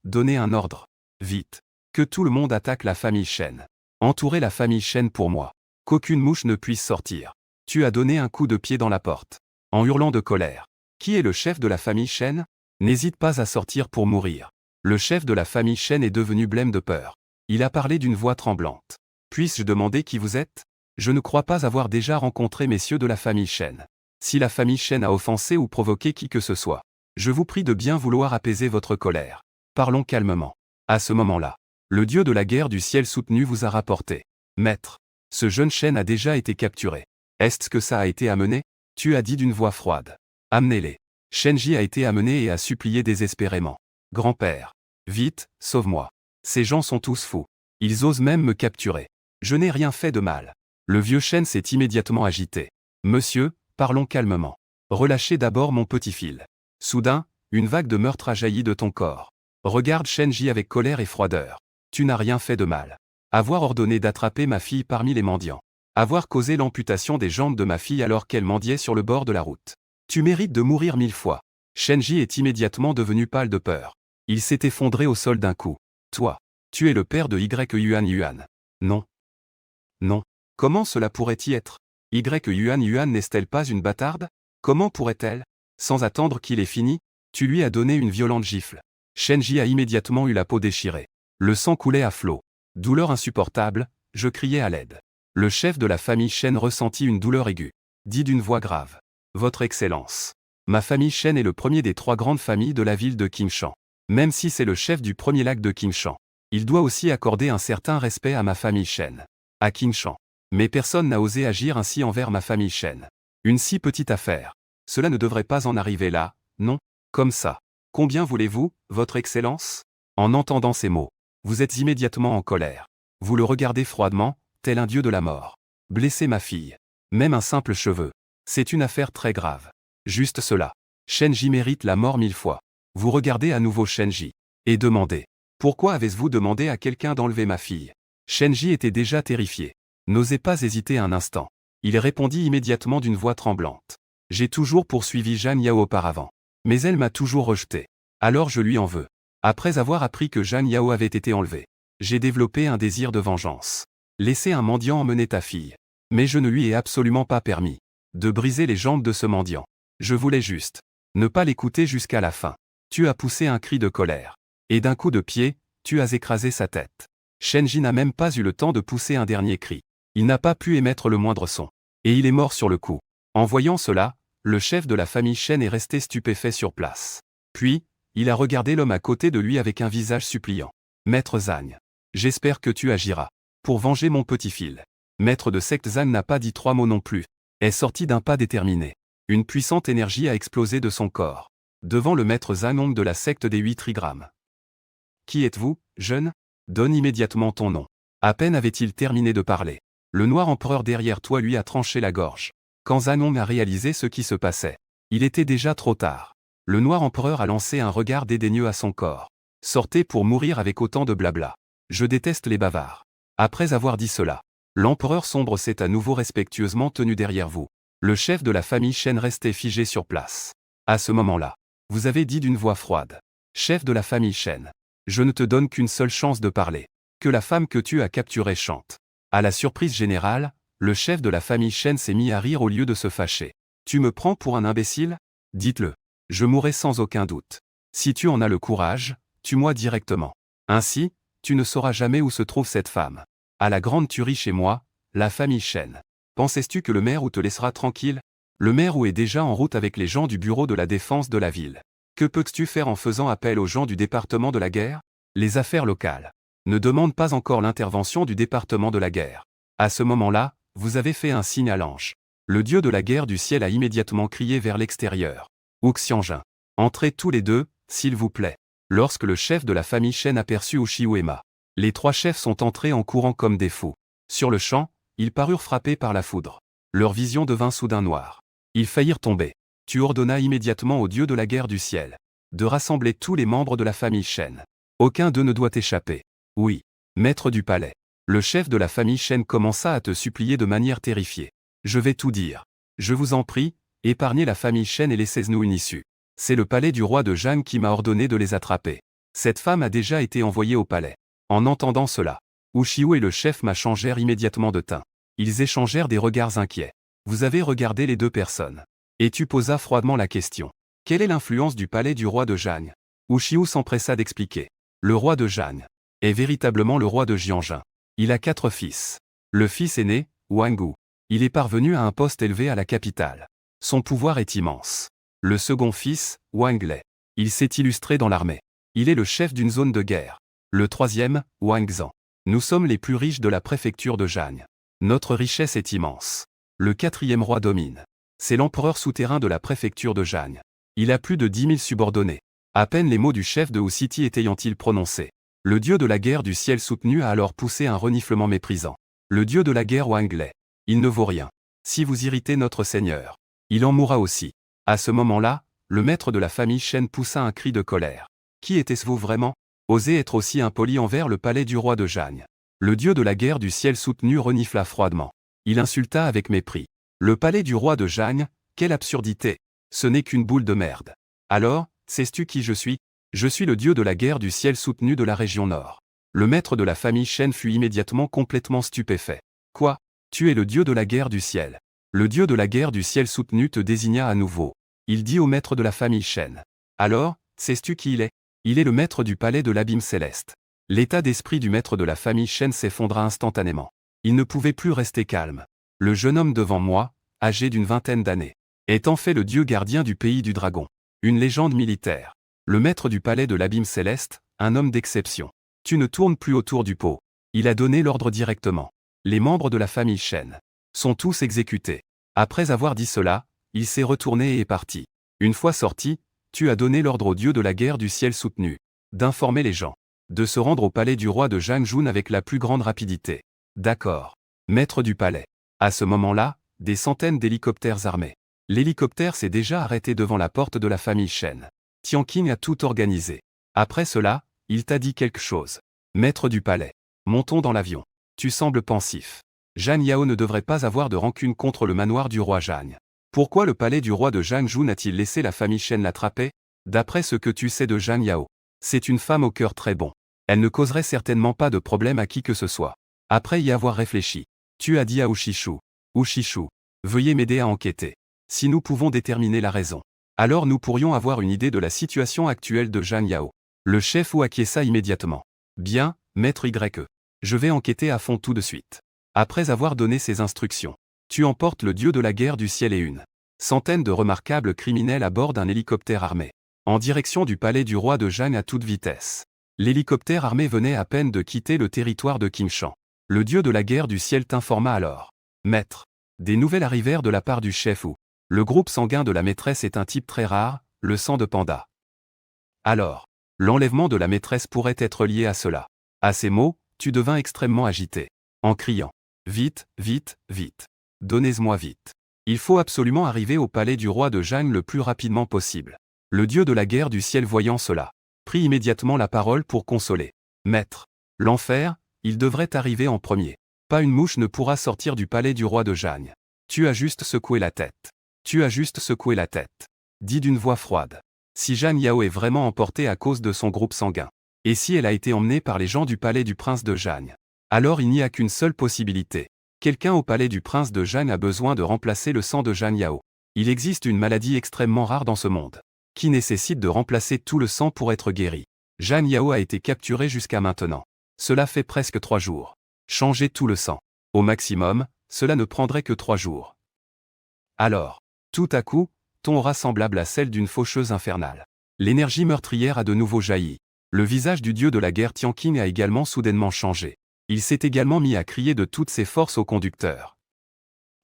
Donnez un ordre. Vite. Que tout le monde attaque la famille Shen. Entourez la famille Shen pour moi. Qu'aucune mouche ne puisse sortir. Tu as donné un coup de pied dans la porte. En hurlant de colère. Qui est le chef de la famille Shen? N'hésite pas à sortir pour mourir. Le chef de la famille Shen est devenu blême de peur. Il a parlé d'une voix tremblante. Puis-je demander qui vous êtes? Je ne crois pas avoir déjà rencontré messieurs de la famille Shen. Si la famille Shen a offensé ou provoqué qui que ce soit, je vous prie de bien vouloir apaiser votre colère. Parlons calmement. À ce moment-là, le dieu de la guerre du ciel soutenu vous a rapporté. Maître, ce jeune Shen a déjà été capturé. Est-ce que ça a été amené? Tu as dit d'une voix froide. Amenez-les. Shenji a été amené et a supplié désespérément. Grand-père. Vite, sauve-moi. Ces gens sont tous fous. Ils osent même me capturer. Je n'ai rien fait de mal. Le vieux Shen s'est immédiatement agité. Monsieur, parlons calmement. Relâchez d'abord mon petit fil. Soudain, une vague de meurtre a jailli de ton corps. Regarde Shenji avec colère et froideur. Tu n'as rien fait de mal. Avoir ordonné d'attraper ma fille parmi les mendiants. Avoir causé l'amputation des jambes de ma fille alors qu'elle mendiait sur le bord de la route. Tu mérites de mourir 1000 fois. Shenji est immédiatement devenu pâle de peur. Il s'est effondré au sol d'un coup. Toi, tu es le père de Yuan. Non. Non. Comment cela pourrait-y être? Yuan n'est-elle pas une bâtarde? Comment pourrait-elle? Sans attendre qu'il ait fini, tu lui as donné une violente gifle. Shenji a immédiatement eu la peau déchirée. Le sang coulait à flot. Douleur insupportable, je criais à l'aide. Le chef de la famille Shen ressentit une douleur aiguë. Dit d'une voix grave. Votre Excellence. Ma famille Shen est le premier des 3 grandes familles de la ville de Qingshan. Même si c'est le chef du premier lac de Qingshan, il doit aussi accorder un certain respect à ma famille Shen. À Qingshan. Mais personne n'a osé agir ainsi envers ma famille Shen. Une si petite affaire. Cela ne devrait pas en arriver là, non? Comme ça. Combien voulez-vous, Votre Excellence? En entendant ces mots, vous êtes immédiatement en colère. Vous le regardez froidement, tel un dieu de la mort. Blesser ma fille. Même un simple cheveu. C'est une affaire très grave. Juste cela. Shenji mérite la mort 1000 fois. Vous regardez à nouveau Shenji. Et demandez. Pourquoi avez-vous demandé à quelqu'un d'enlever ma fille? Shenji était déjà terrifié. N'osait pas hésiter un instant. Il répondit immédiatement d'une voix tremblante. J'ai toujours poursuivi Zhang Yao auparavant. Mais elle m'a toujours rejeté. Alors je lui en veux. Après avoir appris que Zhang Yao avait été enlevé, j'ai développé un désir de vengeance. Laisser un mendiant emmener ta fille. Mais je ne lui ai absolument pas permis de briser les jambes de ce mendiant. Je voulais juste ne pas l'écouter jusqu'à la fin. Tu as poussé un cri de colère. Et d'un coup de pied, tu as écrasé sa tête. Shenji n'a même pas eu le temps de pousser un dernier cri. Il n'a pas pu émettre le moindre son. Et il est mort sur le coup. En voyant cela, le chef de la famille Shen est resté stupéfait sur place. Puis, il a regardé l'homme à côté de lui avec un visage suppliant. Maître Zhang. J'espère que tu agiras pour venger mon petit-fils. Maître de secte Zhang n'a pas dit 3 mots non plus. Est sorti d'un pas déterminé. Une puissante énergie a explosé de son corps. Devant le maître Zhang, homme de la secte des 8 trigrammes. Qui êtes-vous, jeune? Donne immédiatement ton nom. À peine avait-il terminé de parler. Le noir empereur derrière toi lui a tranché la gorge. Quand Zhang a réalisé ce qui se passait, il était déjà trop tard. Le noir empereur a lancé un regard dédaigneux à son corps. Sortez pour mourir avec autant de blabla. Je déteste les bavards. Après avoir dit cela, l'empereur sombre s'est à nouveau respectueusement tenu derrière vous. Le chef de la famille Shen restait figé sur place. À ce moment-là, vous avez dit d'une voix froide. Chef de la famille Shen, je ne te donne qu'une seule chance de parler. Que la femme que tu as capturée chante. À la surprise générale, le chef de la famille Shen s'est mis à rire au lieu de se fâcher. Tu me prends pour un imbécile? Dites-le. Je mourrai sans aucun doute. Si tu en as le courage, tue-moi directement. Ainsi, tu ne sauras jamais où se trouve cette femme. À la grande tuerie chez moi, la famille Shen. Pensais-tu que le maire ou te laissera tranquille? Le maire ou est déjà en route avec les gens du bureau de la défense de la ville. Que peux-tu faire en faisant appel aux gens du département de la guerre? Les affaires locales ne demandent pas encore l'intervention du département de la guerre. À ce moment-là, vous avez fait un signe à l'ange. Le dieu de la guerre du ciel a immédiatement crié vers l'extérieur. Xianjin. Entrez tous les deux, s'il vous plaît. Lorsque le chef de la famille Shen aperçut Uema, les 3 chefs sont entrés en courant comme des fous. Sur le champ, ils parurent frappés par la foudre. Leur vision devint soudain noire. Ils faillirent tomber. Tu ordonnas immédiatement au dieu de la guerre du ciel de rassembler tous les membres de la famille Shen. Aucun d'eux ne doit échapper. Oui, maître du palais. Le chef de la famille Shen commença à te supplier de manière terrifiée. Je vais tout dire. Je vous en prie, épargnez la famille Shen et laissez-nous une issue. C'est le palais du roi de Zhang qui m'a ordonné de les attraper. Cette femme a déjà été envoyée au palais. En entendant cela, Ushio et le chef Ma changèrent immédiatement de teint. Ils échangèrent des regards inquiets. Vous avez regardé les 2 personnes. Et tu posas froidement la question. Quelle est l'influence du palais du roi de Zhang? Ushio s'empressa d'expliquer. Le roi de Zhang est véritablement le roi de Jianjin. Il a 4 fils. Le fils aîné, Wang. Il est parvenu à un poste élevé à la capitale. Son pouvoir est immense. Le second fils, Wang Lei. Il s'est illustré dans l'armée. Il est le chef d'une zone de guerre. Le troisième, Wang Zhan. Nous sommes les plus riches de la préfecture de Zhang. Notre richesse est immense. Le 4e roi domine. C'est l'empereur souterrain de la préfecture de Zhang. Il a plus de 10 000 subordonnés. À peine les mots du chef de Wu City étaient-ils prononcés. Le dieu de la guerre du ciel soutenu a alors poussé un reniflement méprisant. Le dieu de la guerre Wang Lei. Il ne vaut rien. Si vous irritez notre seigneur, il en mourra aussi. À ce moment-là, le maître de la famille Shen poussa un cri de colère. Qui était-ce-vous vraiment? Osez être aussi impoli envers le palais du roi de Zhang. Le dieu de la guerre du ciel soutenu renifla froidement. Il insulta avec mépris. Le palais du roi de Zhang, quelle absurdité! Ce n'est qu'une boule de merde. Alors, sais-tu qui je suis? Je suis le dieu de la guerre du ciel soutenu de la région nord. Le maître de la famille Shen fut immédiatement complètement stupéfait. Quoi? Tu es le dieu de la guerre du ciel. Le dieu de la guerre du ciel soutenu te désigna à nouveau. Il dit au maître de la famille Shen. Alors, sais-tu qui il est? Il est le maître du palais de l'abîme céleste. L'état d'esprit du maître de la famille Shen s'effondra instantanément. Il ne pouvait plus rester calme. Le jeune homme devant moi, âgé d'une 20aine d'années, est en fait le dieu gardien du pays du dragon. Une légende militaire. Le maître du palais de l'abîme céleste, un homme d'exception. Tu ne tournes plus autour du pot. Il a donné l'ordre directement. Les membres de la famille Shen sont tous exécutés. Après avoir dit cela, il s'est retourné et est parti. Une fois sorti, tu as donné l'ordre au dieu de la guerre du ciel soutenu d'informer les gens, de se rendre au palais du roi de Zhangjun avec la plus grande rapidité. D'accord. Maître du palais. À ce moment-là, des centaines d'hélicoptères armés. L'hélicoptère s'est déjà arrêté devant la porte de la famille Shen. Tianqing a tout organisé. Après cela, Il t'a dit quelque chose. Maître du palais. Montons dans l'avion. Tu sembles pensif. Zhang Yao ne devrait pas avoir de rancune contre le manoir du roi Zhang. Pourquoi le palais du roi de Zhangzhou n'a-t-il laissé la famille Shen l'attraper? D'après ce que tu sais de Zhang Yao, c'est une femme au cœur très bon. Elle ne causerait certainement pas de problème à qui que ce soit. Après y avoir réfléchi, tu as dit à Ushishu, veuillez m'aider à enquêter. Si nous pouvons déterminer la raison, alors nous pourrions avoir une idée de la situation actuelle de Zhang Yao. Le chef Wu acquiesça immédiatement. Bien, maître Y. Je vais enquêter à fond tout de suite. Après avoir donné ces instructions, tu emportes le dieu de la guerre du ciel et une centaine de remarquables criminels à bord d'un hélicoptère armé, en direction du palais du roi de Zhang à toute vitesse. L'hélicoptère armé venait à peine de quitter le territoire de Qingshan. Le dieu de la guerre du ciel t'informa alors. Maître, des nouvelles arrivèrent de la part du chef Wu. Le groupe sanguin de la maîtresse est un type très rare, le sang de panda. Alors, l'enlèvement de la maîtresse pourrait être lié à cela. À ces mots, tu devins extrêmement agité, en criant. Vite, vite, vite. Donnez-moi vite. Il faut absolument arriver au palais du roi de Zhang le plus rapidement possible. Le dieu de la guerre du ciel voyant cela, prit immédiatement la parole pour consoler. Maître, l'enfer, il devrait arriver en premier. Pas une mouche ne pourra sortir du palais du roi de Zhang. Tu as juste secoué la tête. Tu as juste secoué la tête. Dit d'une voix froide. Si Zhang Yao est vraiment emportée à cause de son groupe sanguin, et si elle a été emmenée par les gens du palais du prince de Zhang, alors il n'y a qu'une seule possibilité. Quelqu'un au palais du prince de Zhang a besoin de remplacer le sang de Zhang Yao. Il existe une maladie extrêmement rare dans ce monde, qui nécessite de remplacer tout le sang pour être guéri. Zhang Yao a été capturé jusqu'à maintenant. Cela fait presque 3 jours. Changer tout le sang. Au maximum, cela ne prendrait que 3 jours. Alors, tout à coup, ton aura semblable à celle d'une faucheuse infernale. L'énergie meurtrière a de nouveau jailli. Le visage du dieu de la guerre Tianqing a également soudainement changé. Il s'est également mis à crier de toutes ses forces au conducteur.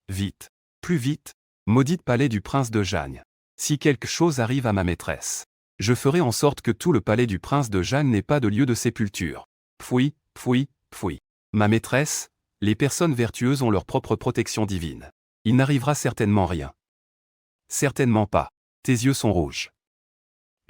Vite. Plus vite. Maudite palais du prince de Zhang. Si quelque chose arrive à ma maîtresse, je ferai en sorte que tout le palais du prince de Zhang n'ait pas de lieu de sépulture. Pfouis, pfouis, pfouis. Ma maîtresse, les personnes vertueuses ont leur propre protection divine. Il n'arrivera certainement rien. Certainement pas. Tes yeux sont rouges.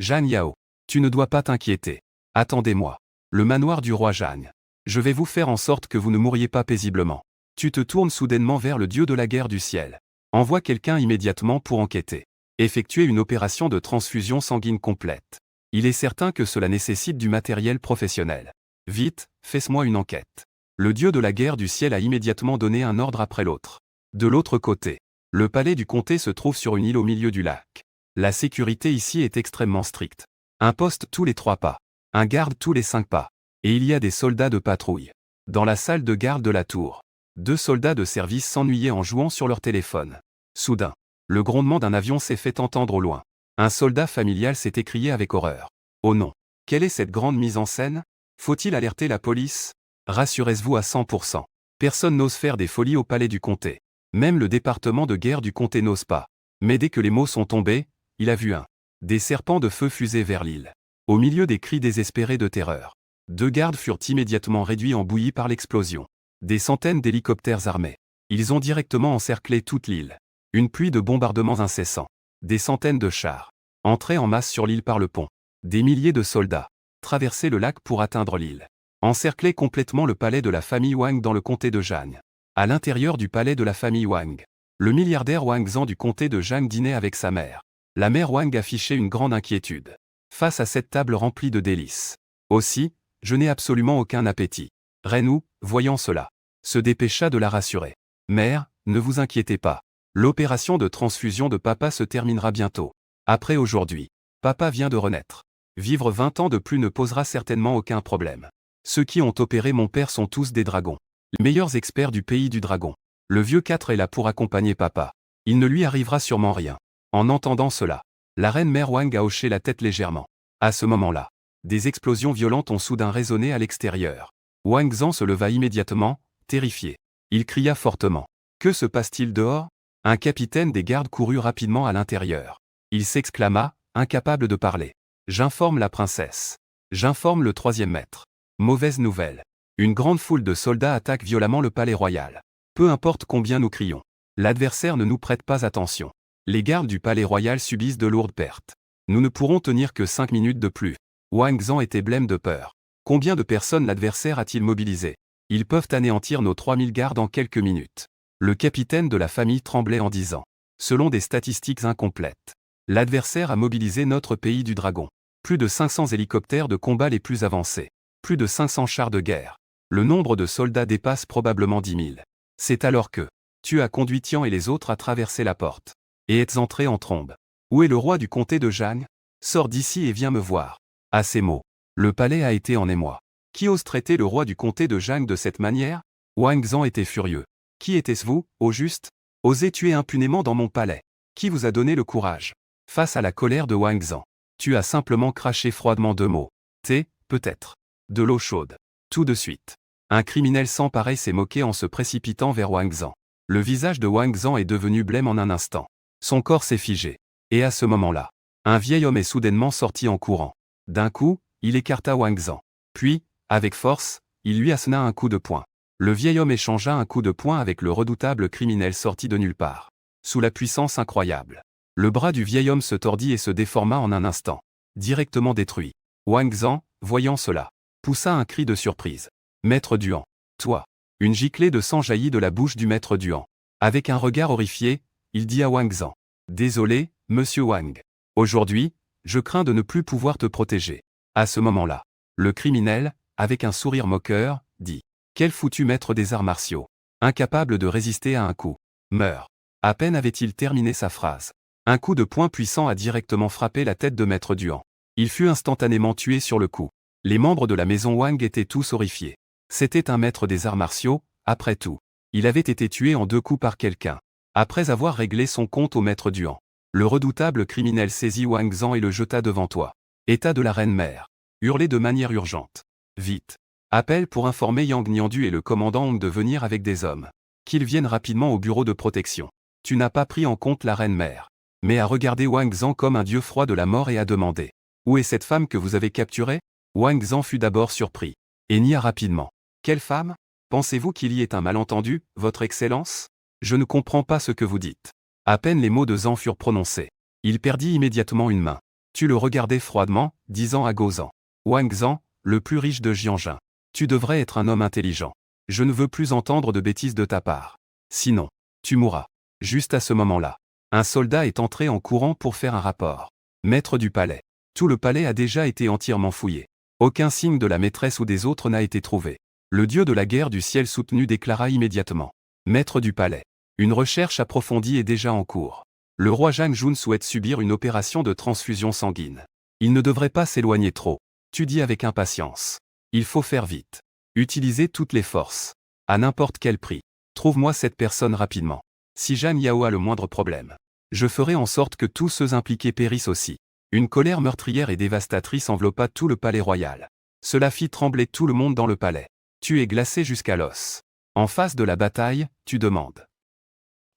Zhang Yao, tu ne dois pas t'inquiéter. Attendez-moi. Le manoir du roi Zhang. Je vais vous faire en sorte que vous ne mouriez pas paisiblement. Tu te tournes soudainement vers le dieu de la guerre du ciel. Envoie quelqu'un immédiatement pour enquêter. Effectuer une opération de transfusion sanguine complète. Il est certain que cela nécessite du matériel professionnel. Vite, fais-moi une enquête. Le dieu de la guerre du ciel a immédiatement donné un ordre après l'autre. De l'autre côté, le palais du comté se trouve sur une île au milieu du lac. La sécurité ici est extrêmement stricte. Un poste tous les 3 pas. Un garde tous les 5 pas. Et il y a des soldats de patrouille. Dans la salle de garde de la tour, 2 soldats de service s'ennuyaient en jouant sur leur téléphone. Soudain, le grondement d'un avion s'est fait entendre au loin. Un soldat familial s'est écrié avec horreur. Oh non! Quelle est cette grande mise en scène? Faut-il alerter la police? Rassurez-vous à 100%. Personne n'ose faire des folies au palais du comté. Même le département de guerre du comté n'ose pas. Mais dès que les mots sont tombés, il a vu des serpents de feu fuser vers l'île. Au milieu des cris désespérés de terreur, 2 gardes furent immédiatement réduits en bouillie par l'explosion. Des centaines d'hélicoptères armés. Ils ont directement encerclé toute l'île. Une pluie de bombardements incessants. Des centaines de chars. Entrés en masse sur l'île par le pont. Des milliers de soldats. Traversaient le lac pour atteindre l'île. Encerclaient complètement le palais de la famille Wang dans le comté de Zhang. À l'intérieur du palais de la famille Wang, le milliardaire Wang Zhan du comté de Zhang dînait avec sa mère. La mère Wang affichait une grande inquiétude face à cette table remplie de délices. Aussi, je n'ai absolument aucun appétit. Reine Wu, voyant cela, se dépêcha de la rassurer. Mère, ne vous inquiétez pas. L'opération de transfusion de papa se terminera bientôt. Après aujourd'hui, papa vient de renaître. Vivre 20 ans de plus ne posera certainement aucun problème. Ceux qui ont opéré mon père sont tous des dragons. Les meilleurs experts du pays du dragon. Le vieux 4 est là pour accompagner papa. Il ne lui arrivera sûrement rien. En entendant cela, la reine mère Wang a hoché la tête légèrement. À ce moment-là, des explosions violentes ont soudain résonné à l'extérieur. Wang Zhan se leva immédiatement, terrifié. Il cria fortement. Que se passe-t-il dehors? Un capitaine des gardes courut rapidement à l'intérieur. Il s'exclama, incapable de parler. J'informe la princesse. J'informe le 3e maître. Mauvaise nouvelle. Une grande foule de soldats attaque violemment le palais royal. Peu importe combien nous crions. L'adversaire ne nous prête pas attention. Les gardes du palais royal subissent de lourdes pertes. Nous ne pourrons tenir que 5 minutes de plus. Wang Zan était blême de peur. Combien de personnes l'adversaire a-t-il mobilisé? Ils peuvent anéantir nos 3000 gardes en quelques minutes. Le capitaine de la famille tremblait en disant. Selon des statistiques incomplètes, l'adversaire a mobilisé notre pays du dragon. Plus de 500 hélicoptères de combat les plus avancés. Plus de 500 chars de guerre. Le nombre de soldats dépasse probablement 10 000. C'est alors que tu as conduit Tian et les autres à traverser la porte. Et êtes entrés en trombe. Où est le roi du comté de Zhang? Sors d'ici et viens me voir. À ces mots, le palais a été en émoi. Qui ose traiter le roi du comté de Zhang de cette manière? Wang Zan était furieux. Qui était-ce vous, au juste? Osez tuer impunément dans mon palais. Qui vous a donné le courage? Face à la colère de Wang Zan, tu as simplement craché froidement 2 mots. Thé, peut-être. De l'eau chaude. Tout de suite. Un criminel sans pareil s'est moqué en se précipitant vers Wang Zan. Le visage de Wang Zan est devenu blême en un instant. Son corps s'est figé. Et à ce moment-là, un vieil homme est soudainement sorti en courant. D'un coup, il écarta Wang Zan. Puis, avec force, il lui assena un coup de poing. Le vieil homme échangea un coup de poing avec le redoutable criminel sorti de nulle part. Sous la puissance incroyable, le bras du vieil homme se tordit et se déforma en un instant. Directement détruit. Wang Zan, voyant cela, poussa un cri de surprise. Maître Duan. Toi. Une giclée de sang jaillit de la bouche du maître Duan. Avec un regard horrifié, il dit à Wang Zan. Désolé, monsieur Wang. Aujourd'hui, je crains de ne plus pouvoir te protéger. À ce moment-là, le criminel, avec un sourire moqueur, dit. Quel foutu maître des arts martiaux. Incapable de résister à un coup. Meurt. À peine avait-il terminé sa phrase. Un coup de poing puissant a directement frappé la tête de maître Duan. Il fut instantanément tué sur le coup. Les membres de la maison Wang étaient tous horrifiés. C'était un maître des arts martiaux, après tout. Il avait été tué en 2 coups par quelqu'un. Après avoir réglé son compte au maître Duan, le redoutable criminel saisit Wang Zan et le jeta devant toi. État de la reine-mère. Hurlez de manière urgente. Vite. Appel pour informer Yang Niandu et le commandant Hong de venir avec des hommes. Qu'ils viennent rapidement au bureau de protection. Tu n'as pas pris en compte la reine-mère. Mais a regardé Wang Zan comme un dieu froid de la mort et a demandé. Où est cette femme que vous avez capturée? Wang Zan fut d'abord surpris. Et nia rapidement. Quelle femme? Pensez-vous qu'il y ait un malentendu, votre Excellence? Je ne comprends pas ce que vous dites. À peine les mots de Zan furent prononcés. Il perdit immédiatement une main. Tu le regardais froidement, disant à Gozan. Wang Zan, le plus riche de Jianjin. Tu devrais être un homme intelligent. Je ne veux plus entendre de bêtises de ta part. Sinon, tu mourras. Juste à ce moment-là, un soldat est entré en courant pour faire un rapport. Maître du palais. Tout le palais a déjà été entièrement fouillé. Aucun signe de la maîtresse ou des autres n'a été trouvé. Le dieu de la guerre du ciel soutenu déclara immédiatement. Maître du palais. Une recherche approfondie est déjà en cours. Le roi Zhang Jun souhaite subir une opération de transfusion sanguine. Il ne devrait pas s'éloigner trop. Tu dis avec impatience. Il faut faire vite. Utilisez toutes les forces. À n'importe quel prix. Trouve-moi cette personne rapidement. Si Zhang Yao a le moindre problème, je ferai en sorte que tous ceux impliqués périssent aussi. Une colère meurtrière et dévastatrice enveloppa tout le palais royal. Cela fit trembler tout le monde dans le palais. Tu es glacé jusqu'à l'os. En face de la bataille, tu demandes.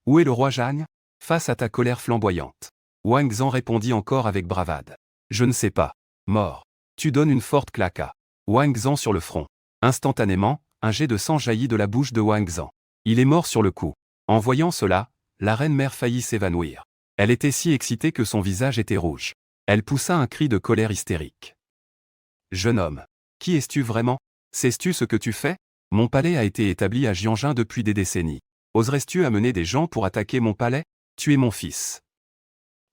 Où est le roi Zhang? Face à ta colère flamboyante. Wang Zan répondit encore avec bravade. Je ne sais pas. Mort. Tu donnes une forte claque à Wang Zan sur le front. Instantanément, un jet de sang jaillit de la bouche de Wang Zan. Il est mort sur le coup. En voyant cela, la reine-mère faillit s'évanouir. Elle était si excitée que son visage était rouge. Elle poussa un cri de colère hystérique. Jeune homme. Qui es-tu vraiment? Sais-tu ce que tu fais? Mon palais a été établi à Jianjin depuis des décennies. Oserais-tu amener des gens pour attaquer mon palais? Tu es mon fils.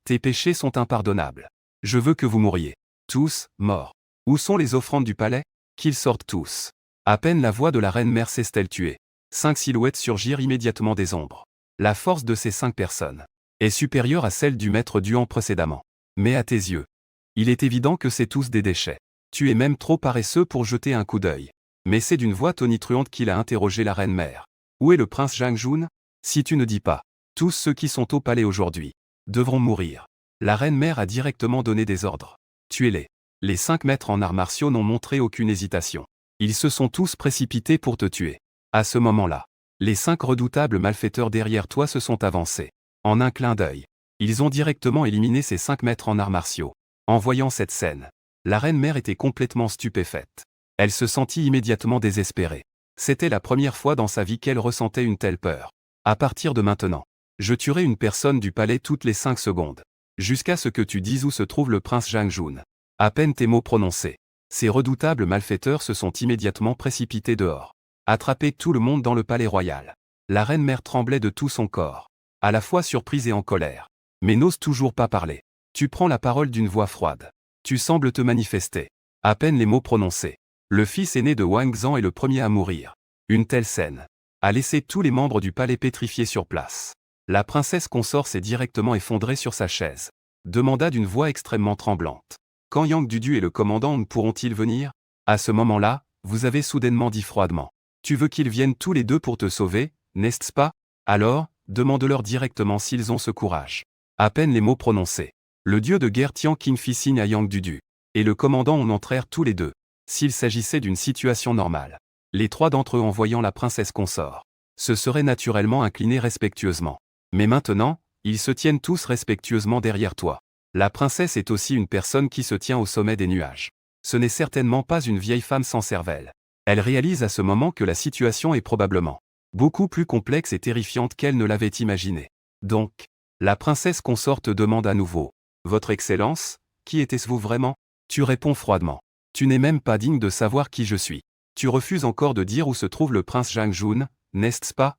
Tes péchés sont impardonnables. Je veux que vous mouriez. Tous, morts. Où sont les offrandes du palais? Qu'ils sortent tous. À peine la voix de la reine-mère s'est-elle tuée. 5 silhouettes surgirent immédiatement des ombres. La force de ces 5 personnes est supérieure à celle du maître Duan précédemment. Mais à tes yeux, il est évident que c'est tous des déchets. Tu es même trop paresseux pour jeter un coup d'œil. Mais c'est d'une voix tonitruante qu'il a interrogé la reine-mère. Où est le prince Zhang Jun? Si tu ne dis pas, tous ceux qui sont au palais aujourd'hui devront mourir. La reine-mère a directement donné des ordres. Tuez-les. Les 5 maîtres en arts martiaux n'ont montré aucune hésitation. Ils se sont tous précipités pour te tuer. À ce moment-là, les 5 redoutables malfaiteurs derrière toi se sont avancés. En un clin d'œil, ils ont directement éliminé ces 5 maîtres en arts martiaux. En voyant cette scène, la reine-mère était complètement stupéfaite. Elle se sentit immédiatement désespérée. C'était la première fois dans sa vie qu'elle ressentait une telle peur. À partir de maintenant, je tuerai une personne du palais toutes les 5 secondes. Jusqu'à ce que tu dises où se trouve le prince Zhang Jun. À peine tes mots prononcés. Ces redoutables malfaiteurs se sont immédiatement précipités dehors. Attraper tout le monde dans le palais royal. La reine-mère tremblait de tout son corps, à la fois surprise et en colère. Mais n'ose toujours pas parler. Tu prends la parole d'une voix froide. Tu sembles te manifester. À peine les mots prononcés. Le fils aîné de Wang Zan est le premier à mourir. Une telle scène a laissé tous les membres du palais pétrifiés sur place. La princesse consort s'est directement effondrée sur sa chaise. Demanda d'une voix extrêmement tremblante. Quand Yang Dudu et le commandant pourront-ils venir? À ce moment-là, vous avez soudainement dit froidement. Tu veux qu'ils viennent tous les deux pour te sauver, n'est-ce pas? Alors, demande-leur directement s'ils ont ce courage. À peine les mots prononcés. Le dieu de guerre Tian Qin fit signe à Yang Dudu. Et le commandant en entrèrent tous les deux. S'il s'agissait d'une situation normale. Les trois d'entre eux en voyant la princesse consort, se seraient naturellement inclinés respectueusement. Mais maintenant, ils se tiennent tous respectueusement derrière toi. La princesse est aussi une personne qui se tient au sommet des nuages. Ce n'est certainement pas une vieille femme sans cervelle. Elle réalise à ce moment que la situation est probablement beaucoup plus complexe et terrifiante qu'elle ne l'avait imaginé. Donc, la princesse consorte demande à nouveau. Votre Excellence, qui était-ce-vous vraiment? Tu réponds froidement. Tu n'es même pas digne de savoir qui je suis. Tu refuses encore de dire où se trouve le prince Zhang Jun, n'est-ce pas?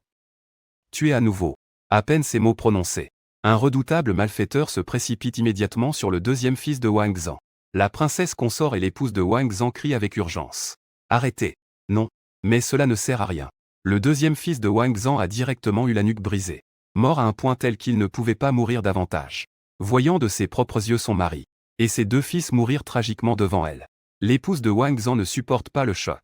Tu es à nouveau. À peine ces mots prononcés. Un redoutable malfaiteur se précipite immédiatement sur le deuxième fils de Wang Zan. La princesse consort et l'épouse de Wang Zan crient avec urgence. Arrêtez. Non. Mais cela ne sert à rien. Le deuxième fils de Wang Zan a directement eu la nuque brisée. Mort à un point tel qu'il ne pouvait pas mourir davantage. Voyant de ses propres yeux son mari et ses deux fils mourir tragiquement devant elle. L'épouse de Wang Zan ne supporte pas le choc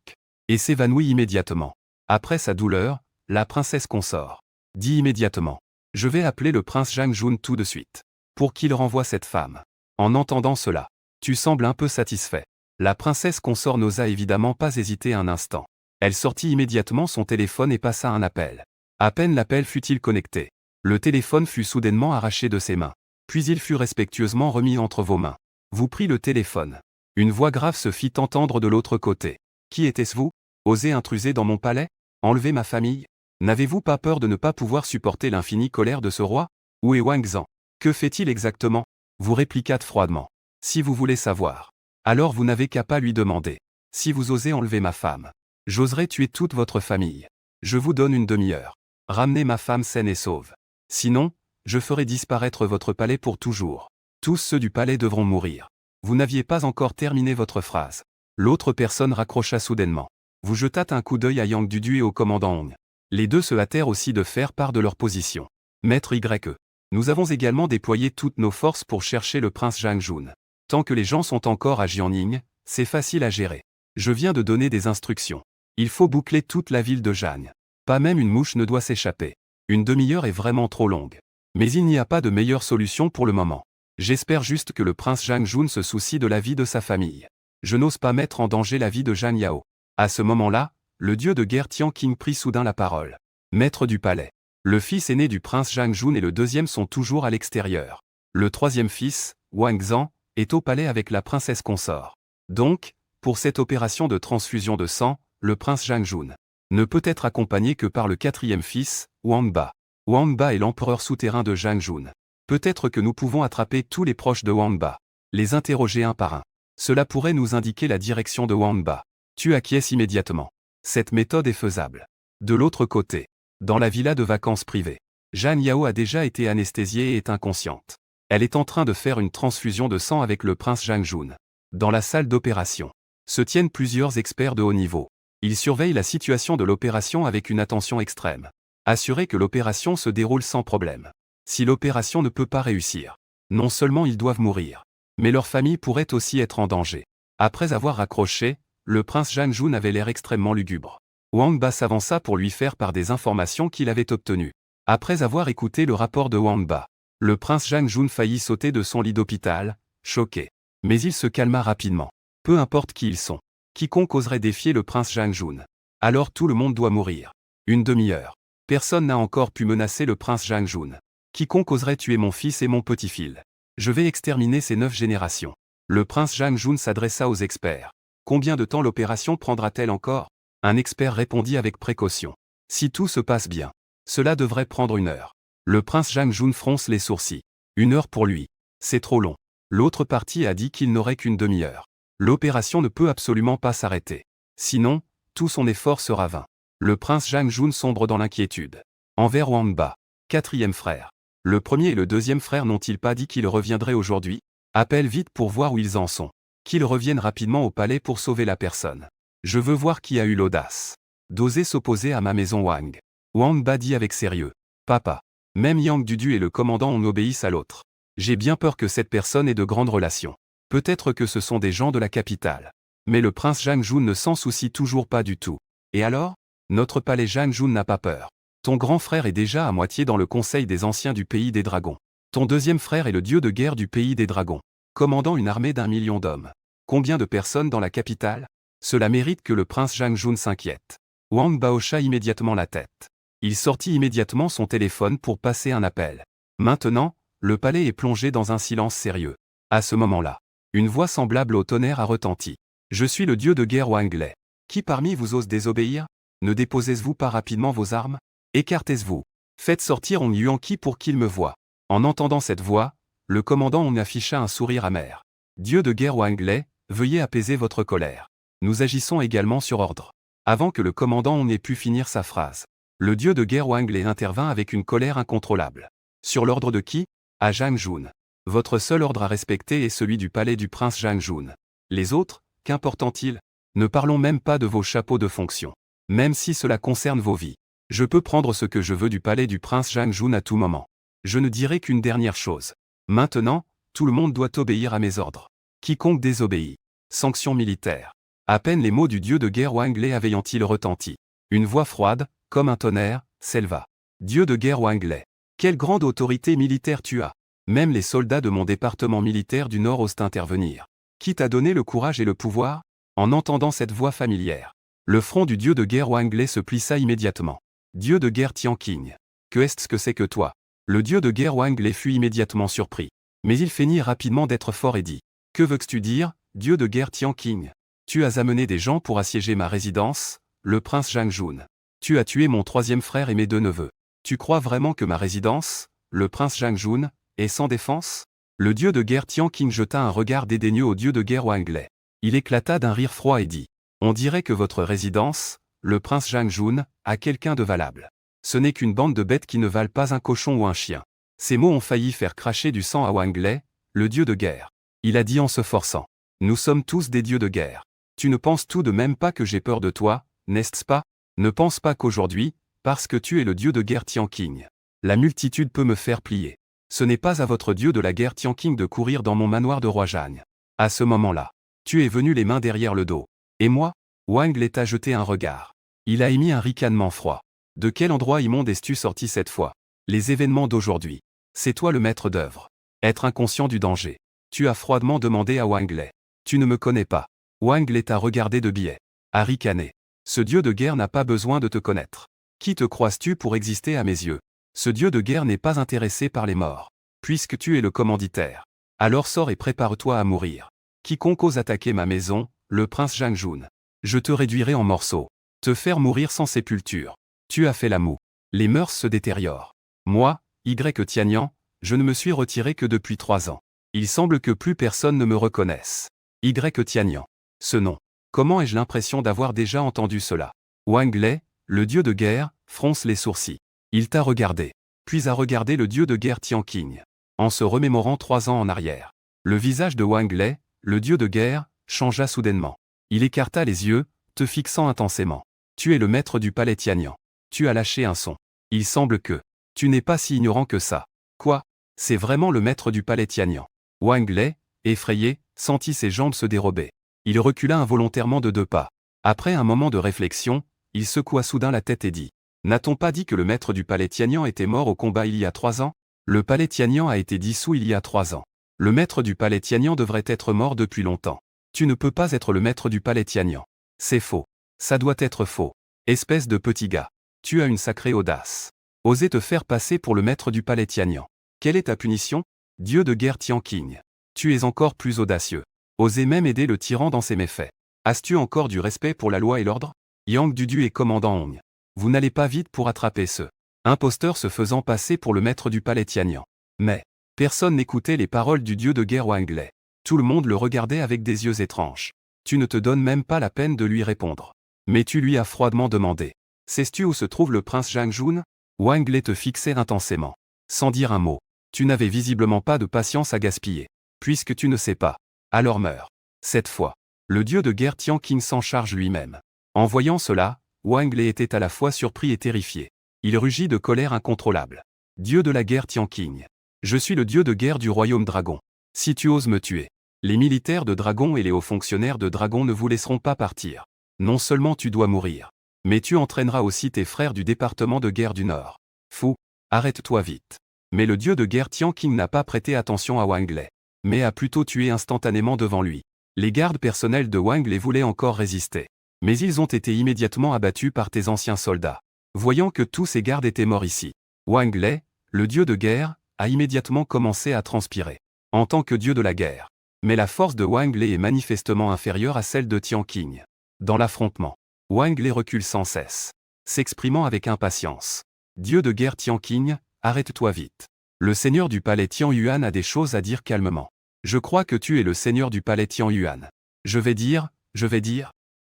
et s'évanouit immédiatement. Après sa douleur, la princesse consort dit immédiatement. Je vais appeler le prince Zhang Jun tout de suite. Pour qu'il renvoie cette femme. En entendant cela, tu sembles un peu satisfait. La princesse consort n'osa évidemment pas hésiter un instant. Elle sortit immédiatement son téléphone et passa un appel. À peine l'appel fut-il connecté. Le téléphone fut soudainement arraché de ses mains. Puis il fut respectueusement remis entre vos mains. Vous prit le téléphone. Une voix grave se fit entendre de l'autre côté. Qui était-ce vous? Osez intruser dans mon palais? Enlever ma famille? N'avez-vous pas peur de ne pas pouvoir supporter l'infinie colère de ce roi? Où est Wang Zan? Que fait-il exactement? Vous répliquâtes froidement. Si vous voulez savoir. Alors vous n'avez qu'à pas lui demander. Si vous osez enlever ma femme, j'oserai tuer toute votre famille. Je vous donne une demi-heure. Ramenez ma femme saine et sauve. Sinon, je ferai disparaître votre palais pour toujours. Tous ceux du palais devront mourir. Vous n'aviez pas encore terminé votre phrase. L'autre personne raccrocha soudainement. Vous jetâtes un coup d'œil à Yang Dudu et au commandant Hong. Les deux se hâtèrent aussi de faire part de leur position. Maître Y. Nous avons également déployé toutes nos forces pour chercher le prince Zhang Jun. Tant que les gens sont encore à Jiangning, c'est facile à gérer. Je viens de donner des instructions. Il faut boucler toute la ville de Jiang. Pas même une mouche ne doit s'échapper. Une demi-heure est vraiment trop longue. Mais il n'y a pas de meilleure solution pour le moment. J'espère juste que le prince Zhang Jun se soucie de la vie de sa famille. Je n'ose pas mettre en danger la vie de Zhang Yao. À ce moment-là, le dieu de guerre Tian Qing prit soudain la parole. Maître du palais. Le fils aîné du prince Zhang Jun et le deuxième sont toujours à l'extérieur. Le troisième fils, Wang Zan, est au palais avec la princesse consort. Donc, pour cette opération de transfusion de sang, le prince Zhang Jun ne peut être accompagné que par le quatrième fils, Wang Ba. Wang Ba est l'empereur souterrain de Zhang Jun. Peut-être que nous pouvons attraper tous les proches de Wang Ba. Les interroger un par un. Cela pourrait nous indiquer la direction de Wang Ba. Tu acquiesces immédiatement. Cette méthode est faisable. De l'autre côté, dans la villa de vacances privée, Zhang Yao a déjà été anesthésiée et est inconsciente. Elle est en train de faire une transfusion de sang avec le prince Zhang Jun. Dans la salle d'opération, se tiennent plusieurs experts de haut niveau. Ils surveillent la situation de l'opération avec une attention extrême. Assurer que l'opération se déroule sans problème. Si l'opération ne peut pas réussir, non seulement ils doivent mourir, mais leur famille pourrait aussi être en danger. Après avoir raccroché, le prince Zhang Jun avait l'air extrêmement lugubre. Wang Ba s'avança pour lui faire part des informations qu'il avait obtenues. Après avoir écouté le rapport de Wang Ba, le prince Zhang Jun faillit sauter de son lit d'hôpital, choqué. Mais il se calma rapidement. Peu importe qui ils sont. Quiconque oserait défier le prince Zhang Jun. Alors tout le monde doit mourir. Une demi-heure. Personne n'a encore pu menacer le prince Zhang Jun. Quiconque oserait tuer mon fils et mon petit-fils. Je vais exterminer ces 9 générations. Le prince Zhang Jun s'adressa aux experts. Combien de temps l'opération prendra-t-elle encore? Un expert répondit avec précaution. Si tout se passe bien, cela devrait prendre 1 heure. Le prince Zhang Jun fronce les sourcils. 1 heure pour lui. C'est trop long. L'autre partie a dit qu'il n'aurait qu'une demi-heure. L'opération ne peut absolument pas s'arrêter. Sinon, tout son effort sera vain. Le prince Zhang Jun sombre dans l'inquiétude. Envers Wang Ba, quatrième frère. Le premier et le deuxième frère n'ont-ils pas dit qu'ils reviendraient aujourd'hui? Appelle vite pour voir où ils en sont. Qu'ils reviennent rapidement au palais pour sauver la personne. Je veux voir qui a eu l'audace d'oser s'opposer à ma maison Wang. Wang Ba dit avec sérieux. Papa. Même Yang Dudu et le commandant on obéissent à l'autre. J'ai bien peur que cette personne ait de grandes relations. Peut-être que ce sont des gens de la capitale. Mais le prince Zhang Jun ne s'en soucie toujours pas du tout. Et alors? Notre palais Zhang Jun n'a pas peur. Ton grand frère est déjà à moitié dans le conseil des anciens du pays des dragons. Ton deuxième frère est le dieu de guerre du pays des dragons, commandant une armée d'1 million d'hommes. Combien de personnes dans la capitale? Cela mérite que le prince Zhang Jun s'inquiète. Wang Ba hocha immédiatement la tête. Il sortit immédiatement son téléphone pour passer un appel. Maintenant, le palais est plongé dans un silence sérieux. À ce moment-là, une voix semblable au tonnerre a retenti. Je suis le dieu de guerre Wang Lei. Qui parmi vous ose désobéir? Ne déposez-vous pas rapidement vos armes? Écartez-vous. Faites sortir Hong Yuanqi pour qu'il me voie. En entendant cette voix, le commandant Hong afficha un sourire amer. Dieu de guerre Wang Lei, veuillez apaiser votre colère. Nous agissons également sur ordre. Avant que le commandant Hong ait pu finir sa phrase, le dieu de guerre Wang Lei intervint avec une colère incontrôlable. Sur l'ordre de qui? À Zhang Jun. Votre seul ordre à respecter est celui du palais du prince Zhang Jun. Les autres, qu'importent-ils? Ne parlons même pas de vos chapeaux de fonction. Même si cela concerne vos vies. Je peux prendre ce que je veux du palais du prince Zhang Jun à tout moment. Je ne dirai qu'une dernière chose. Maintenant, tout le monde doit obéir à mes ordres. Quiconque désobéit. Sanction militaire. À peine les mots du dieu de guerre Wang Lei avaient-ils retenti. Une voix froide, comme un tonnerre, s'éleva. Dieu de guerre Wang Lei. Quelle grande autorité militaire tu as. Même les soldats de mon département militaire du Nord osent intervenir. Qui t'a donné le courage et le pouvoir? En entendant cette voix familière, le front du dieu de guerre Wang Lei se plissa immédiatement. Dieu de guerre Tianqing. Que est-ce que c'est que toi? Le dieu de guerre Wang Lei fut immédiatement surpris. Mais il feignit rapidement d'être fort et dit. Que veux-tu dire, dieu de guerre Tianqing? Tu as amené des gens pour assiéger ma résidence, le prince Zhang Jun. Tu as tué mon troisième frère et mes deux neveux. Tu crois vraiment que ma résidence, le prince Zhang Jun, est sans défense? Le dieu de guerre Tianqing jeta un regard dédaigneux au dieu de guerre Wang Lei. Il éclata d'un rire froid et dit. On dirait que votre résidence, le prince Zhang Jun, a quelqu'un de valable. Ce n'est qu'une bande de bêtes qui ne valent pas un cochon ou un chien. Ces mots ont failli faire cracher du sang à Wang Lei, le dieu de guerre. Il a dit en se forçant. Nous sommes tous des dieux de guerre. Tu ne penses tout de même pas que j'ai peur de toi, n'est-ce pas? Ne pense pas qu'aujourd'hui, parce que tu es le dieu de guerre Tianqing, la multitude peut me faire plier. Ce n'est pas à votre dieu de la guerre Tianqing de courir dans mon manoir de roi Zhang. À ce moment-là, tu es venu les mains derrière le dos. Et moi? Wang Lei t'a jeté un regard. Il a émis un ricanement froid. De quel endroit immonde es-tu sorti cette fois? Les événements d'aujourd'hui. C'est toi le maître d'œuvre. Être inconscient du danger. Tu as froidement demandé à Wang Lei. Tu ne me connais pas. Wang Lei t'a regardé de biais. A ricané. Ce dieu de guerre n'a pas besoin de te connaître. Qui te croises-tu pour exister à mes yeux? Ce dieu de guerre n'est pas intéressé par les morts. Puisque tu es le commanditaire. Alors sors et prépare-toi à mourir. Quiconque ose attaquer ma maison, le prince Zhang Jun. Je te réduirai en morceaux. Te faire mourir sans sépulture. Tu as fait la moue. Les mœurs se détériorent. Moi, Y Tianyan, je ne me suis retiré que depuis 3 ans. Il semble que plus personne ne me reconnaisse. Y Tianyan. Ce nom. Comment ai-je l'impression d'avoir déjà entendu cela? Wang Lei, le dieu de guerre, fronce les sourcils. Il t'a regardé. Puis a regardé le dieu de guerre Tianqing. En se remémorant 3 ans en arrière. Le visage de Wang Lei, le dieu de guerre, changea soudainement. Il écarta les yeux, te fixant intensément. Tu es le maître du palais Tianyan. Tu as lâché un son. Il semble que tu n'es pas si ignorant que ça. Quoi? C'est vraiment le maître du palais Tianyan. Wang Lei, effrayé, sentit ses jambes se dérober. Il recula involontairement de 2 pas. Après un moment de réflexion, il secoua soudain la tête et dit. N'a-t-on pas dit que le maître du palais Tianyan était mort au combat il y a 3 ans? Le palais Tianyan a été dissous il y a 3 ans. Le maître du palais Tianyan devrait être mort depuis longtemps. Tu ne peux pas être le maître du palais Tianyan. C'est faux. Ça doit être faux. Espèce de petit gars. Tu as une sacrée audace. Oser te faire passer pour le maître du palais Tianyan. Quelle est ta punition? Dieu de guerre Tianqing. Tu es encore plus audacieux. Oser même aider le tyran dans ses méfaits. As-tu encore du respect pour la loi et l'ordre? Yang Dudu et commandant Hong. Vous n'allez pas vite pour attraper ce imposteur se faisant passer pour le maître du palais Tianyan. Mais, Personne n'écoutait les paroles du dieu de guerre Wang Lei. Tout le monde le regardait avec des yeux étranges. Tu ne te donnes même pas la peine de lui répondre. Mais tu lui as froidement demandé. Sais-tu où se trouve le prince Zhang Jun? Wang Lei te fixait intensément. Sans dire un mot. Tu n'avais visiblement pas de patience à gaspiller. Puisque tu ne sais pas. Alors meurs. Cette fois, le dieu de guerre Tian Qing s'en charge lui-même. En voyant cela, Wang Lei était à la fois surpris et terrifié. Il rugit de colère incontrôlable. Dieu de la guerre Tian Qing. Je suis le dieu de guerre du royaume dragon. Si tu oses me tuer, les militaires de dragon et les hauts fonctionnaires de dragon ne vous laisseront pas partir. Non seulement tu dois mourir, mais tu entraîneras aussi tes frères du département de guerre du Nord. Fou, arrête-toi vite. Mais le dieu de guerre Tian Qing n'a pas prêté attention à Wang Lei, mais a plutôt tué instantanément devant lui. Les gardes personnels de Wang Lei voulaient encore résister, mais ils ont été immédiatement abattus par tes anciens soldats. Voyant que tous ces gardes étaient morts ici, Wang Lei, le dieu de guerre, a immédiatement commencé à transpirer. En tant que dieu de la guerre. Mais la force de Wang Lei est manifestement inférieure à celle de Tian Qing. Dans l'affrontement, Wang Lei recule sans cesse, s'exprimant avec impatience. Dieu de guerre Tian Qing, arrête-toi vite. Le seigneur du palais Tian Yuan a des choses à dire calmement. Je crois que tu es le seigneur du palais Tian Yuan. Je vais dire.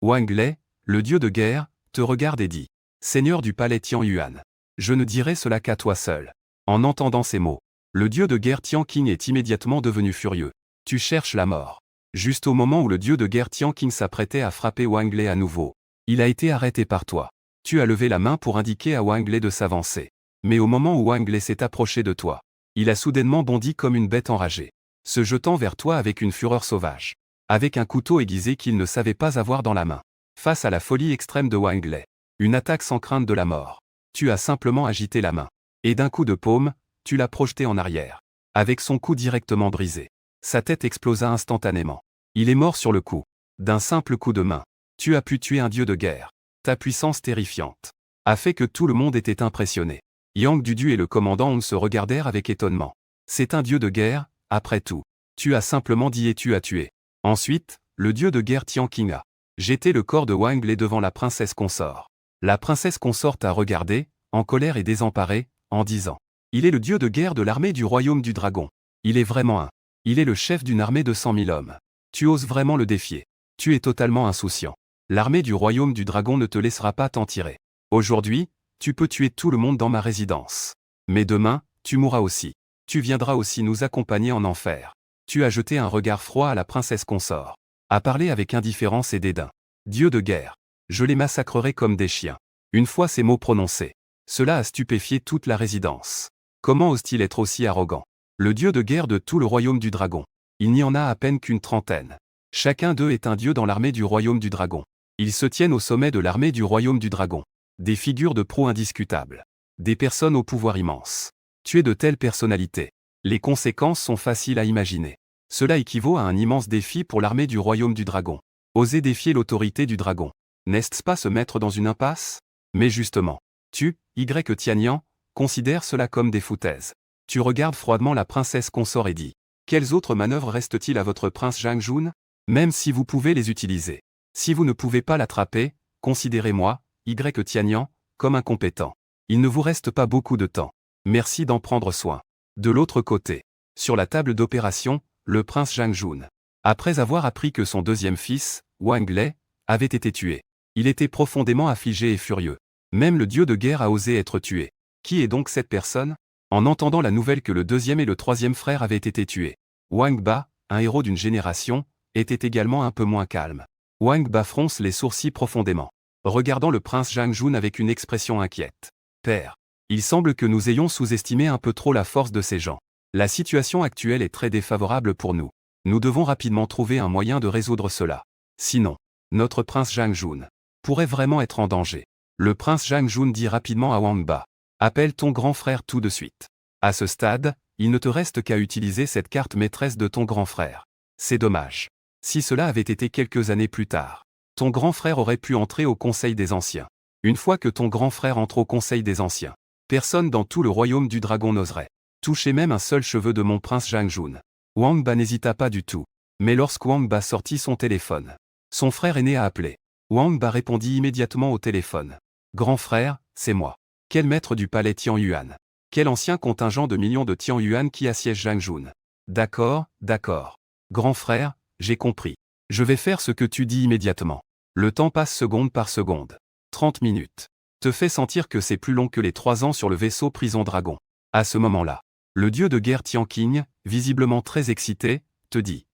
Wang Lei, le dieu de guerre, te regarde et dit. Seigneur du palais Tian Yuan. Je ne dirai cela qu'à toi seul. En entendant ces mots, le dieu de guerre Tian Qing est immédiatement devenu furieux. Tu cherches la mort. Juste au moment où le dieu de guerre Tian Qing s'apprêtait à frapper Wang Lei à nouveau, il a été arrêté par toi. Tu as levé la main pour indiquer à Wang Lei de s'avancer. Mais au moment où Wang Lei s'est approché de toi, il a soudainement bondi comme une bête enragée, se jetant vers toi avec une fureur sauvage, avec un couteau aiguisé qu'il ne savait pas avoir dans la main. Face à la folie extrême de Wang Lei, une attaque sans crainte de la mort, tu as simplement agité la main. Et d'un coup de paume, tu l'as projeté en arrière. Avec son cou directement brisé. Sa tête explosa instantanément. Il est mort sur le coup. D'un simple coup de main. Tu as pu tuer un dieu de guerre. Ta puissance terrifiante a fait que tout le monde était impressionné. Yang Dudu et le commandant Hong se regardèrent avec étonnement. C'est un dieu de guerre, après tout. Tu as simplement dit et tu as tué. Ensuite, le dieu de guerre Tian Qing a jeté le corps de Wang Lei devant la princesse consort. La princesse consort a regardé, en colère et désemparée, en disant. Il est le dieu de guerre de l'armée du royaume du dragon. Il est vraiment un. Il est le chef d'une armée de 100 000 hommes. Tu oses vraiment le défier. Tu es totalement insouciant. L'armée du royaume du dragon ne te laissera pas t'en tirer. Aujourd'hui, tu peux tuer tout le monde dans ma résidence. Mais demain, tu mourras aussi. Tu viendras aussi nous accompagner en enfer. Tu as jeté un regard froid à la princesse consort. A parlé avec indifférence et dédain. Dieu de guerre. Je les massacrerai comme des chiens. Une fois ces mots prononcés, cela a stupéfié toute la résidence. Comment ose-t-il être aussi arrogant? Le dieu de guerre de tout le royaume du dragon. Il n'y en a à peine qu'une trentaine. Chacun d'eux est un dieu dans l'armée du royaume du dragon. Ils se tiennent au sommet de l'armée du royaume du dragon. Des figures de proue indiscutables. Des personnes au pouvoir immense. Tuer de telles personnalités. Les conséquences sont faciles à imaginer. Cela équivaut à un immense défi pour l'armée du royaume du dragon. Oser défier l'autorité du dragon. N'est-ce pas se mettre dans une impasse? Mais justement, Tianyan, considère cela comme des foutaises. Tu regardes froidement la princesse consort et dis. Quelles autres manœuvres restent-ils à votre prince Zhang Jun? Même si vous pouvez les utiliser. Si vous ne pouvez pas l'attraper, considérez-moi, Tianyan, comme incompétent. Il ne vous reste pas beaucoup de temps. Merci d'en prendre soin. De l'autre côté, sur la table d'opération, le prince Zhang Jun. Après avoir appris que son deuxième fils, Wang Lei, avait été tué, il était profondément affligé et furieux. Même le dieu de guerre a osé être tué. Qui est donc cette personne? En entendant la nouvelle que le deuxième et le troisième frère avaient été tués, Wang Ba, un héros d'une génération, était également un peu moins calme. Wang Ba fronce les sourcils profondément, regardant le prince Zhang Jun avec une expression inquiète. Père, il semble que nous ayons sous-estimé un peu trop la force de ces gens. La situation actuelle est très défavorable pour nous. Nous devons rapidement trouver un moyen de résoudre cela. Sinon, notre prince Zhang Jun pourrait vraiment être en danger. Le prince Zhang Jun dit rapidement à Wang Ba. Appelle ton grand frère tout de suite. À ce stade, il ne te reste qu'à utiliser cette carte maîtresse de ton grand frère. C'est dommage. Si cela avait été quelques années plus tard, ton grand frère aurait pu entrer au Conseil des Anciens. Une fois que ton grand frère entre au Conseil des Anciens, personne dans tout le royaume du dragon n'oserait toucher même un seul cheveu de mon prince Zhang Jun. Wang Ba n'hésita pas du tout. Mais lorsque Wang Ba sortit son téléphone, son frère aîné a appelé. Wang Ba répondit immédiatement au téléphone. Grand frère, c'est moi. Quel maître du palais Tian Yuan? Quel ancien contingent de millions de Tian Yuan qui assiège Zhangjun. D'accord, d'accord. Grand frère, j'ai compris. Je vais faire ce que tu dis immédiatement. Le temps passe seconde par seconde. 30 minutes. Te fais sentir que c'est plus long que les 3 ans sur le vaisseau Prison Dragon. À ce moment-là, le dieu de guerre Tian Qing, visiblement très excité, te dit.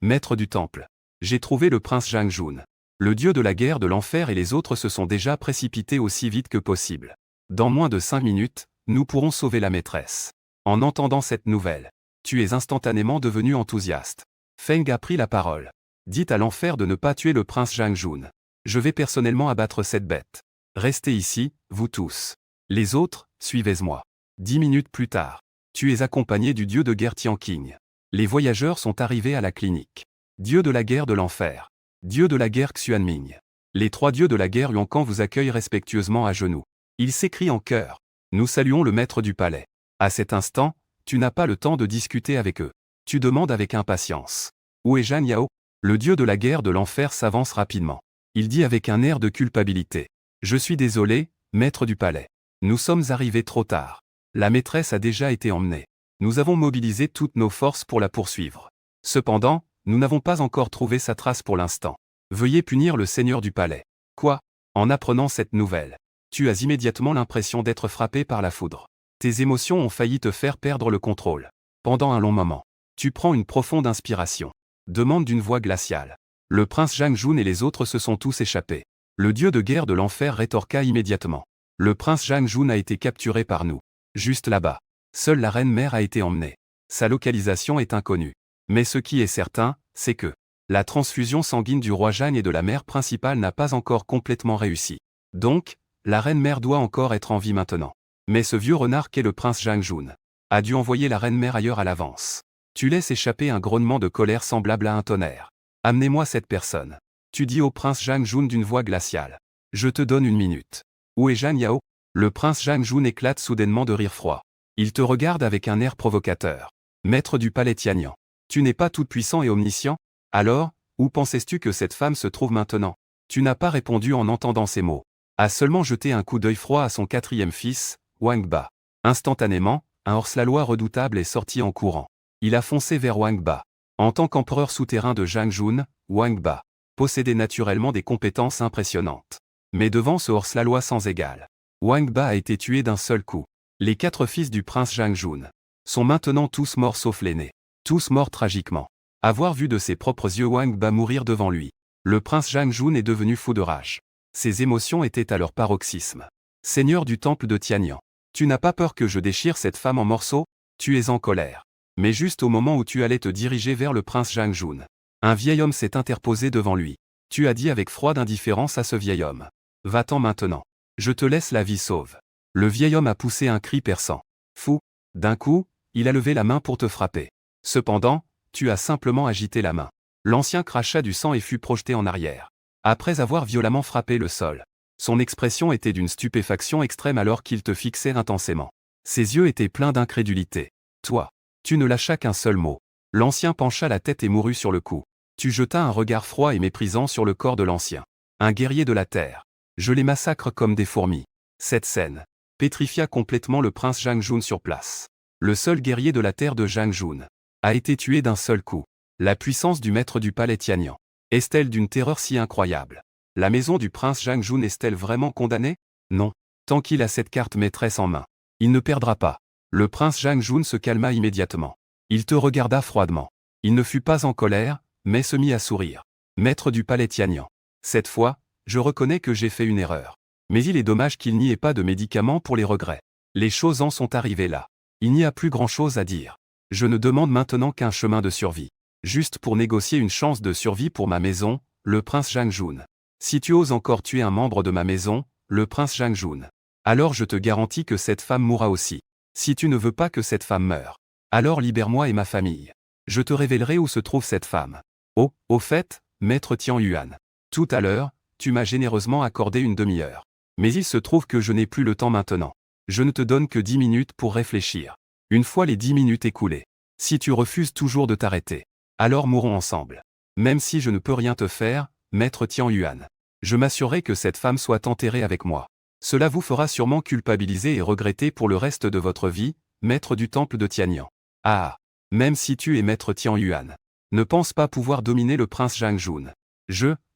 Maître du temple. J'ai trouvé le prince Zhangjun. Le dieu de la guerre de l'enfer et les autres se sont déjà précipités aussi vite que possible. Dans moins de 5 minutes, nous pourrons sauver la maîtresse. En entendant cette nouvelle, tu es instantanément devenu enthousiaste. Feng a pris la parole. Dites à l'enfer de ne pas tuer le prince Zhangjun. Je vais personnellement abattre cette bête. Restez ici, vous tous. Les autres, suivez-moi. 10 minutes plus tard, tu es accompagné du dieu de guerre Tian Qing. Les voyageurs sont arrivés à la clinique. Dieu de la guerre de l'enfer. Dieu de la guerre Xuanming. Les 3 dieux de la guerre Yuankang vous accueillent respectueusement à genoux. Ils s'écrient en chœur. Nous saluons le maître du palais. À cet instant, tu n'as pas le temps de discuter avec eux. Tu demandes avec impatience. Où est Zhan Yao? Le dieu de la guerre de l'enfer s'avance rapidement. Il dit avec un air de culpabilité. Je suis désolé, maître du palais. Nous sommes arrivés trop tard. La maîtresse a déjà été emmenée. Nous avons mobilisé toutes nos forces pour la poursuivre. Cependant, nous n'avons pas encore trouvé sa trace pour l'instant. Veuillez punir le seigneur du palais. Quoi? En apprenant cette nouvelle, tu as immédiatement l'impression d'être frappé par la foudre. Tes émotions ont failli te faire perdre le contrôle. Pendant un long moment, tu prends une profonde inspiration. Demande d'une voix glaciale. Le prince Zhangjun et les autres se sont tous échappés. Le dieu de guerre de l'enfer rétorqua immédiatement. Le prince Zhangjun a été capturé par nous. Juste là-bas. Seule la reine mère a été emmenée. Sa localisation est inconnue. Mais ce qui est certain, c'est que la transfusion sanguine du roi Zhang et de la mère principale n'a pas encore complètement réussi. Donc, la reine mère doit encore être en vie maintenant. Mais ce vieux renard qu'est le prince Zhangjun a dû envoyer la reine mère ailleurs à l'avance. Tu laisses échapper un grognement de colère semblable à un tonnerre. Amenez-moi cette personne. Tu dis au prince Zhangjun d'une voix glaciale. Je te donne 1 minute. Où est Zhan Yao? Le prince Zhangjun éclate soudainement de rire froid. Il te regarde avec un air provocateur. Maître du palais Tianyang. Tu n'es pas tout-puissant et omniscient? Alors, où pensais-tu que cette femme se trouve maintenant? Tu n'as pas répondu en entendant ces mots. A seulement jeté un coup d'œil froid à son 4e fils, Wang Ba. Instantanément, un hors-la-loi redoutable est sorti en courant. Il a foncé vers Wang Ba. En tant qu'empereur souterrain de Zhangjun, Wang Ba possédait naturellement des compétences impressionnantes. Mais devant ce hors-la-loi sans égal, Wang Ba a été tué d'un seul coup. Les 4 fils du prince Zhangjun sont maintenant tous morts sauf l'aîné. Tous morts tragiquement. Avoir vu de ses propres yeux Wang Ba mourir devant lui, le prince Zhangjun est devenu fou de rage. Ses émotions étaient à leur paroxysme. Seigneur du temple de Tianyang, tu n'as pas peur que je déchire cette femme en morceaux? Tu es en colère. Mais juste au moment où tu allais te diriger vers le prince Zhangjun, un vieil homme s'est interposé devant lui. Tu as dit avec froide indifférence à ce vieil homme. Va-t'en maintenant. Je te laisse la vie sauve. Le vieil homme a poussé un cri perçant. Fou. D'un coup, il a levé la main pour te frapper. Cependant, tu as simplement agité la main. L'ancien cracha du sang et fut projeté en arrière. Après avoir violemment frappé le sol, son expression était d'une stupéfaction extrême alors qu'il te fixait intensément. Ses yeux étaient pleins d'incrédulité. Toi, tu ne lâchas qu'un seul mot. L'ancien pencha la tête et mourut sur le coup. Tu jetas un regard froid et méprisant sur le corps de l'ancien. Un guerrier de la terre. Je les massacre comme des fourmis. Cette scène pétrifia complètement le prince Zhangjun sur place. Le seul guerrier de la terre de Zhangjun a été tué d'un seul coup. La puissance du maître du palais Tianyang est-elle d'une terreur si incroyable? La maison du prince Zhangjun est-elle vraiment condamnée? Non. Tant qu'il a cette carte maîtresse en main, il ne perdra pas. Le prince Zhangjun se calma immédiatement. Il te regarda froidement. Il ne fut pas en colère, mais se mit à sourire. Maître du palais Tianyang. Cette fois, je reconnais que j'ai fait une erreur. Mais il est dommage qu'il n'y ait pas de médicaments pour les regrets. Les choses en sont arrivées là. Il n'y a plus grand-chose à dire. Je ne demande maintenant qu'un chemin de survie. Juste pour négocier une chance de survie pour ma maison, le prince Zhangjun. Si tu oses encore tuer un membre de ma maison, le prince Zhangjun, alors je te garantis que cette femme mourra aussi. Si tu ne veux pas que cette femme meure, alors libère-moi et ma famille. Je te révélerai où se trouve cette femme. Oh, au fait, maître Tian Yuan. Tout à l'heure, tu m'as généreusement accordé une demi-heure. Mais il se trouve que je n'ai plus le temps maintenant. Je ne te donne que 10 minutes pour réfléchir. Une fois les 10 minutes écoulées, si tu refuses toujours de t'arrêter, alors mourons ensemble. Même si je ne peux rien te faire, maître Tian Yuan, je m'assurerai que cette femme soit enterrée avec moi. Cela vous fera sûrement culpabiliser et regretter pour le reste de votre vie, maître du temple de Tianyang. Ah! Même si tu es maître Tian Yuan, ne pense pas pouvoir dominer le prince Zhang Jun.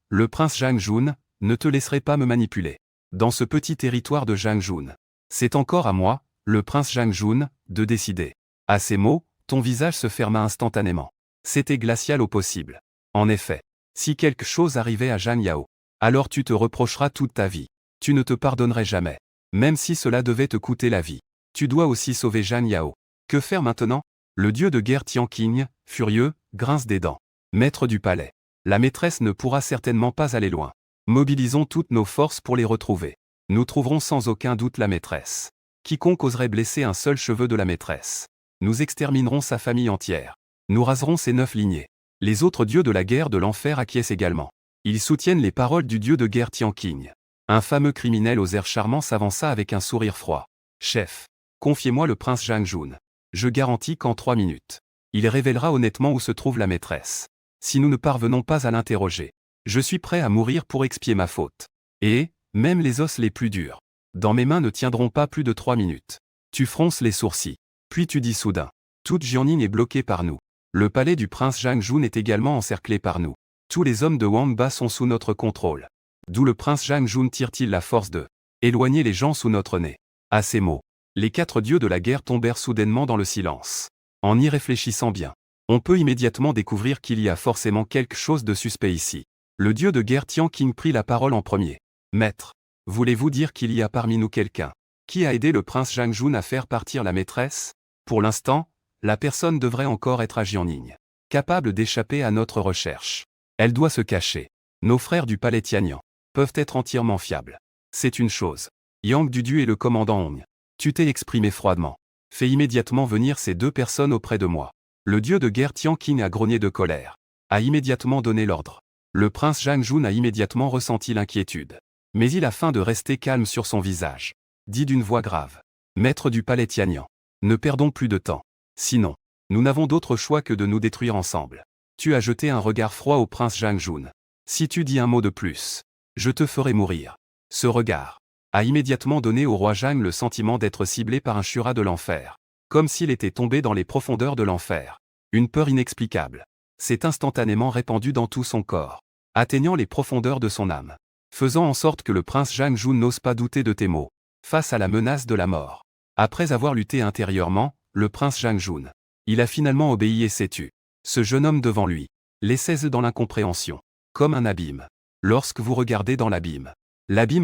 Le prince Zhang Jun, ne te laisserai pas me manipuler. Dans ce petit territoire de Zhang Jun. C'est encore à moi, le prince Zhang Jun, de décider. À ces mots, ton visage se ferma instantanément. C'était glacial au possible. En effet, si quelque chose arrivait à Zhang Yao, alors tu te reprocheras toute ta vie. Tu ne te pardonnerais jamais. Même si cela devait te coûter la vie. Tu dois aussi sauver Zhang Yao. Que faire maintenant? Le dieu de guerre Tian Qing, furieux, grince des dents. Maître du palais. La maîtresse ne pourra certainement pas aller loin. Mobilisons toutes nos forces pour les retrouver. Nous trouverons sans aucun doute la maîtresse. Quiconque oserait blesser un seul cheveu de la maîtresse. Nous exterminerons sa famille entière. Nous raserons ses 9 lignées. Les autres dieux de la guerre de l'enfer acquiescent également. Ils soutiennent les paroles du dieu de guerre Tian Qing. Un fameux criminel aux airs charmants s'avança avec un sourire froid. Chef, confiez-moi le prince Zhang Jun. Je garantis qu'en 3 minutes, il révélera honnêtement où se trouve la maîtresse. Si nous ne parvenons pas à l'interroger, je suis prêt à mourir pour expier ma faute. Et, même les os les plus durs, dans mes mains ne tiendront pas plus de 3 minutes. Tu fronces les sourcils. Puis tu dis soudain. Toute Jiangning est bloquée par nous. Le palais du prince Zhang Jun est également encerclé par nous. Tous les hommes de Wangba sont sous notre contrôle. D'où le prince Zhang Jun tire-t-il la force de éloigner les gens sous notre nez. À ces mots, les 4 dieux de la guerre tombèrent soudainement dans le silence. En y réfléchissant bien, on peut immédiatement découvrir qu'il y a forcément quelque chose de suspect ici. Le dieu de guerre Tian Qing prit la parole en premier. Maître, voulez-vous dire qu'il y a parmi nous quelqu'un qui a aidé le prince Zhang Jun à faire partir la maîtresse? Pour l'instant, la personne devrait encore être à Jiangning, capable d'échapper à notre recherche. Elle doit se cacher. Nos frères du palais Tianyang peuvent être entièrement fiables. C'est une chose. Yang Dudu et le commandant Hong. Tu t'es exprimé froidement. Fais immédiatement venir ces 2 personnes auprès de moi. Le dieu de guerre Tian Qing a grogné de colère. A immédiatement donné l'ordre. Le prince Zhang Jun a immédiatement ressenti l'inquiétude. Mais il a feint de rester calme sur son visage. Dit d'une voix grave. Maître du palais Tianyang. Ne perdons plus de temps. Sinon, nous n'avons d'autre choix que de nous détruire ensemble. Tu as jeté un regard froid au prince Zhang Jun. Si tu dis un mot de plus, je te ferai mourir. Ce regard a immédiatement donné au roi Zhang le sentiment d'être ciblé par un Shura de l'enfer. Comme s'il était tombé dans les profondeurs de l'enfer. Une peur inexplicable s'est instantanément répandue dans tout son corps, atteignant les profondeurs de son âme, faisant en sorte que le prince Zhang Jun n'ose pas douter de tes mots, face à la menace de la mort. Après avoir lutté intérieurement, le prince Zhang Jun, il a finalement obéi et s'est tu. Ce jeune homme devant lui, laissez-le dans l'incompréhension, comme un abîme. Lorsque vous regardez dans l'abîme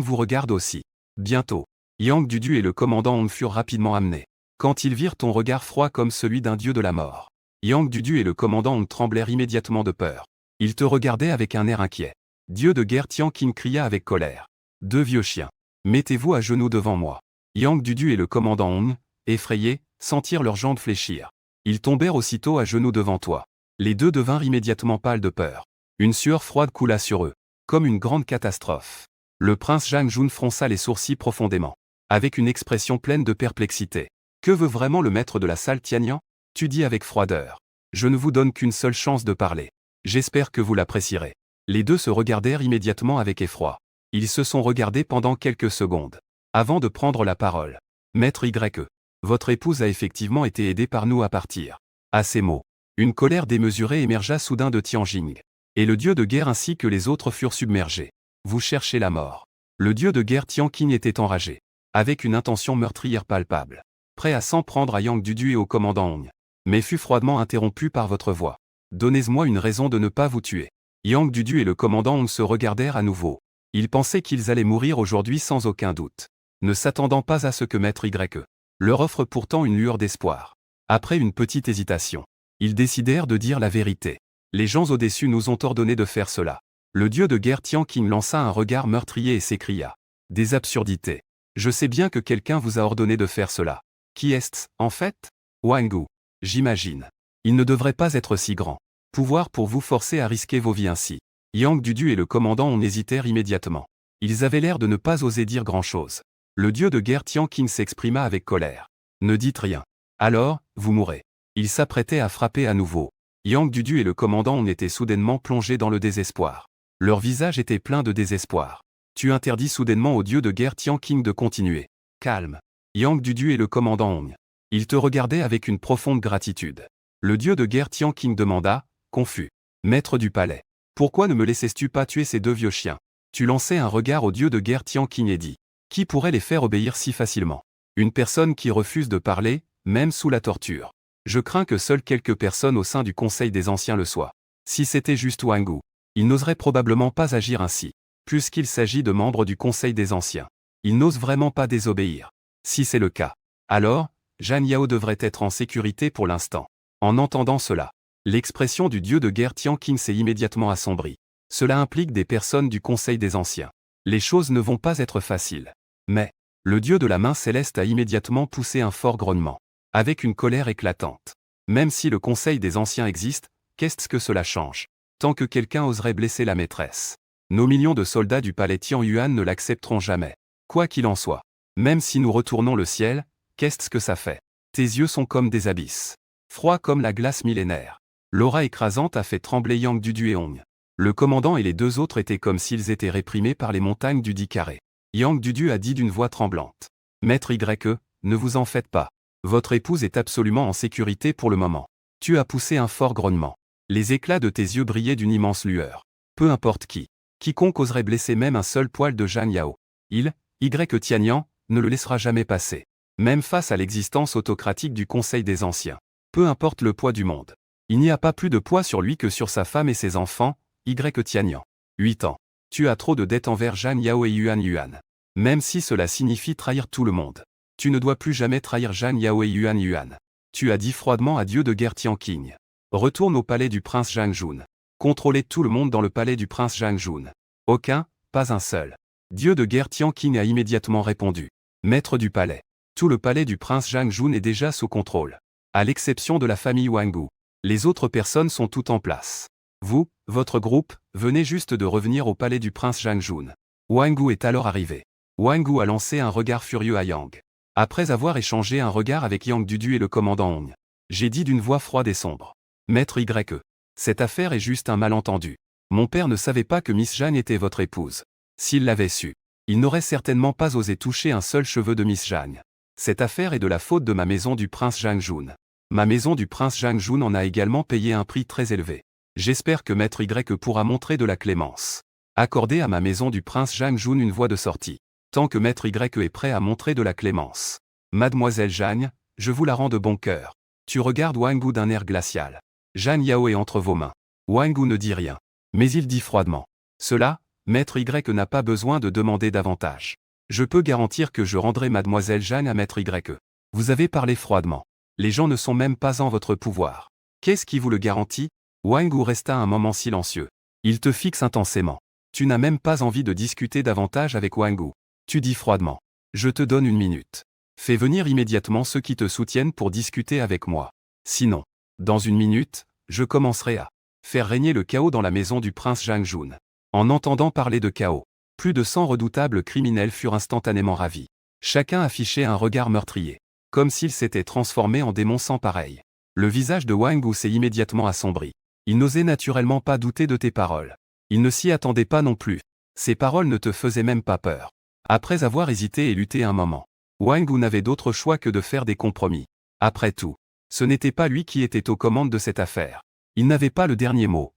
vous regarde aussi. Bientôt, Yang Dudu et le commandant Hong furent rapidement amenés. Quand ils virent ton regard froid comme celui d'un dieu de la mort, Yang Dudu et le commandant Hong tremblèrent immédiatement de peur. Ils te regardaient avec un air inquiet. Dieu de guerre Tian Qing cria avec colère. 2 vieux chiens. Mettez-vous à genoux devant moi. Yang Dudu et le commandant Hong, effrayés, sentirent leurs jambes fléchir. Ils tombèrent aussitôt à genoux devant toi. Les 2 devinrent immédiatement pâles de peur. Une sueur froide coula sur eux, comme une grande catastrophe. Le prince Zhang Jun fronça les sourcils profondément, avec une expression pleine de perplexité. Que veut vraiment le maître de la salle Tianyang? Tu dis avec froideur. Je ne vous donne qu'une seule chance de parler. J'espère que vous l'apprécierez. Les 2 se regardèrent immédiatement avec effroi. Ils se sont regardés pendant quelques secondes, avant de prendre la parole. Maître Y. Votre épouse a effectivement été aidée par nous à partir. À ces mots, une colère démesurée émergea soudain de Tianjing. Et le dieu de guerre ainsi que les autres furent submergés. Vous cherchez la mort. Le dieu de guerre Tian Qing était enragé, avec une intention meurtrière palpable, prêt à s'en prendre à Yang Dudu et au commandant Hong, mais fut froidement interrompu par votre voix. Donnez-moi une raison de ne pas vous tuer. Yang Dudu et le commandant Hong se regardèrent à nouveau. Ils pensaient qu'ils allaient mourir aujourd'hui sans aucun doute, ne s'attendant pas à ce que Maître Y leur offre pourtant une lueur d'espoir. Après une petite hésitation, ils décidèrent de dire la vérité. Les gens au-dessus nous ont ordonné de faire cela. Le dieu de guerre Tian Qing lança un regard meurtrier et s'écria. Des absurdités. Je sais bien que quelqu'un vous a ordonné de faire cela. Qui est-ce, en fait? Wangu. J'imagine. Il ne devrait pas être si grand. Pouvoir pour vous forcer à risquer vos vies ainsi. Yang Dudu et le commandant Hong hésitèrent immédiatement. Ils avaient l'air de ne pas oser dire grand-chose. Le dieu de guerre Tian Qing s'exprima avec colère. Ne dites rien. Alors, vous mourrez. Il s'apprêtait à frapper à nouveau. Yang Dudu et le commandant Hong étaient soudainement plongés dans le désespoir. Leur visage était plein de désespoir. Tu interdis soudainement au dieu de guerre Tian Qing de continuer. Calme. Yang Dudu et le commandant Hong. Ils te regardaient avec une profonde gratitude. Le dieu de guerre Tian Qing demanda, confus. Maître du palais. Pourquoi ne me laissais-tu pas tuer ces deux vieux chiens? Tu lançais un regard au dieu de guerre Tian Qing et dit. Qui pourrait les faire obéir si facilement? Une personne qui refuse de parler, même sous la torture. Je crains que seules quelques personnes au sein du Conseil des Anciens le soient. Si c'était juste Wangu, il n'oserait probablement pas agir ainsi. Puisqu'il s'agit de membres du Conseil des Anciens. Il n'ose vraiment pas désobéir. Si c'est le cas, alors, Zhang Yao devrait être en sécurité pour l'instant. En entendant cela, l'expression du dieu de guerre Tian Qing s'est immédiatement assombrie. Cela implique des personnes du Conseil des Anciens. Les choses ne vont pas être faciles. Mais, le dieu de la main céleste a immédiatement poussé un fort grognement. Avec une colère éclatante. Même si le Conseil des Anciens existe, qu'est-ce que cela change? Tant que quelqu'un oserait blesser la maîtresse. Nos millions de soldats du palais Tian Yuan ne l'accepteront jamais. Quoi qu'il en soit. Même si nous retournons le ciel, qu'est-ce que ça fait? Tes yeux sont comme des abysses. Froids comme la glace millénaire. L'aura écrasante a fait trembler Yang Dudu et Hong. Le commandant et les deux autres étaient comme s'ils étaient réprimés par les montagnes du 10 carré. Yang Dudu a dit d'une voix tremblante. Maître Y, ne vous en faites pas. Votre épouse est absolument en sécurité pour le moment. Tu as poussé un fort grognement. Les éclats de tes yeux brillaient d'une immense lueur. Peu importe qui. Quiconque oserait blesser même un seul poil de Zhang Yao. Il, Y Tianyang, ne le laissera jamais passer. Même face à l'existence autocratique du Conseil des Anciens. Peu importe le poids du monde. Il n'y a pas plus de poids sur lui que sur sa femme et ses enfants, Y Tianyang. 8 ans. Tu as trop de dettes envers Zhang Yao et Yuan Yuan. Même si cela signifie trahir tout le monde. Tu ne dois plus jamais trahir Zhang Yao et Yuan Yuan. Tu as dit froidement à dieu de guerre Tian Qing. Retourne au palais du prince Zhang Jun. Contrôlez tout le monde dans le palais du prince Zhang Jun. Aucun, pas un seul. Dieu de guerre Tian Qing a immédiatement répondu. Maître du palais. Tout le palais du prince Zhang Jun est déjà sous contrôle. À l'exception de la famille Wangu. Les autres personnes sont toutes en place. Vous, votre groupe, venez juste de revenir au palais du prince Zhang Jun. Wangu est alors arrivé. Wangu a lancé un regard furieux à Yang. Après avoir échangé un regard avec Yang Dudu et le commandant Hong. J'ai dit d'une voix froide et sombre. Maître Y. Cette affaire est juste un malentendu. Mon père ne savait pas que Miss Zhang était votre épouse. S'il l'avait su, il n'aurait certainement pas osé toucher un seul cheveu de Miss Zhang. Cette affaire est de la faute de ma maison du prince Zhang Jun. Ma maison du prince Zhang Jun en a également payé un prix très élevé. J'espère que Maître Y pourra montrer de la clémence. Accordez à ma maison du prince Zhang Jun une voie de sortie. Tant que Maître Y est prêt à montrer de la clémence. Mademoiselle Zhang, je vous la rends de bon cœur. Tu regardes Wangu d'un air glacial. Zhang Yao est entre vos mains. Wangu ne dit rien. Mais il dit froidement. Cela, Maître Y n'a pas besoin de demander davantage. Je peux garantir que je rendrai Mademoiselle Zhang à Maître Y. Vous avez parlé froidement. Les gens ne sont même pas en votre pouvoir. Qu'est-ce qui vous le garantit? Wangu resta un moment silencieux. Il te fixe intensément. Tu n'as même pas envie de discuter davantage avec Wangu. Tu dis froidement. Je te donne une minute. Fais venir immédiatement ceux qui te soutiennent pour discuter avec moi. Sinon, dans une minute, je commencerai à faire régner le chaos dans la maison du prince Zhang Jun. En entendant parler de chaos, plus de 100 redoutables criminels furent instantanément ravis. Chacun affichait un regard meurtrier, comme s'il s'était transformé en démon sans pareil. Le visage de Wangu s'est immédiatement assombri. Il n'osait naturellement pas douter de tes paroles. Il ne s'y attendait pas non plus. Ces paroles ne te faisaient même pas peur. Après avoir hésité et lutté un moment, Wangu n'avait d'autre choix que de faire des compromis. Après tout, ce n'était pas lui qui était aux commandes de cette affaire. Il n'avait pas le dernier mot.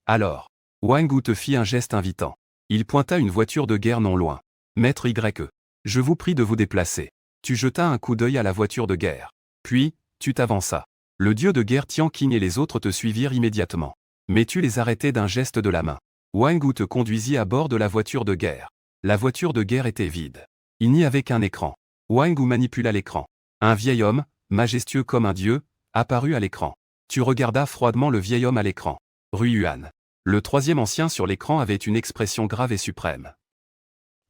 Alors, Wangu te fit un geste invitant. Il pointa une voiture de guerre non loin. Maître Y. Je vous prie de vous déplacer. Tu jetas un coup d'œil à la voiture de guerre. Puis, tu t'avanças. Le dieu de guerre Tian Qing et les autres te suivirent immédiatement. Mais tu les arrêtais d'un geste de la main. Wangu te conduisit à bord de la voiture de guerre. La voiture de guerre était vide. Il n'y avait qu'un écran. Wangu manipula l'écran. Un vieil homme, majestueux comme un dieu, apparut à l'écran. Tu regardas froidement le vieil homme à l'écran. Rue Yuan. Le troisième ancien sur l'écran avait une expression grave et suprême.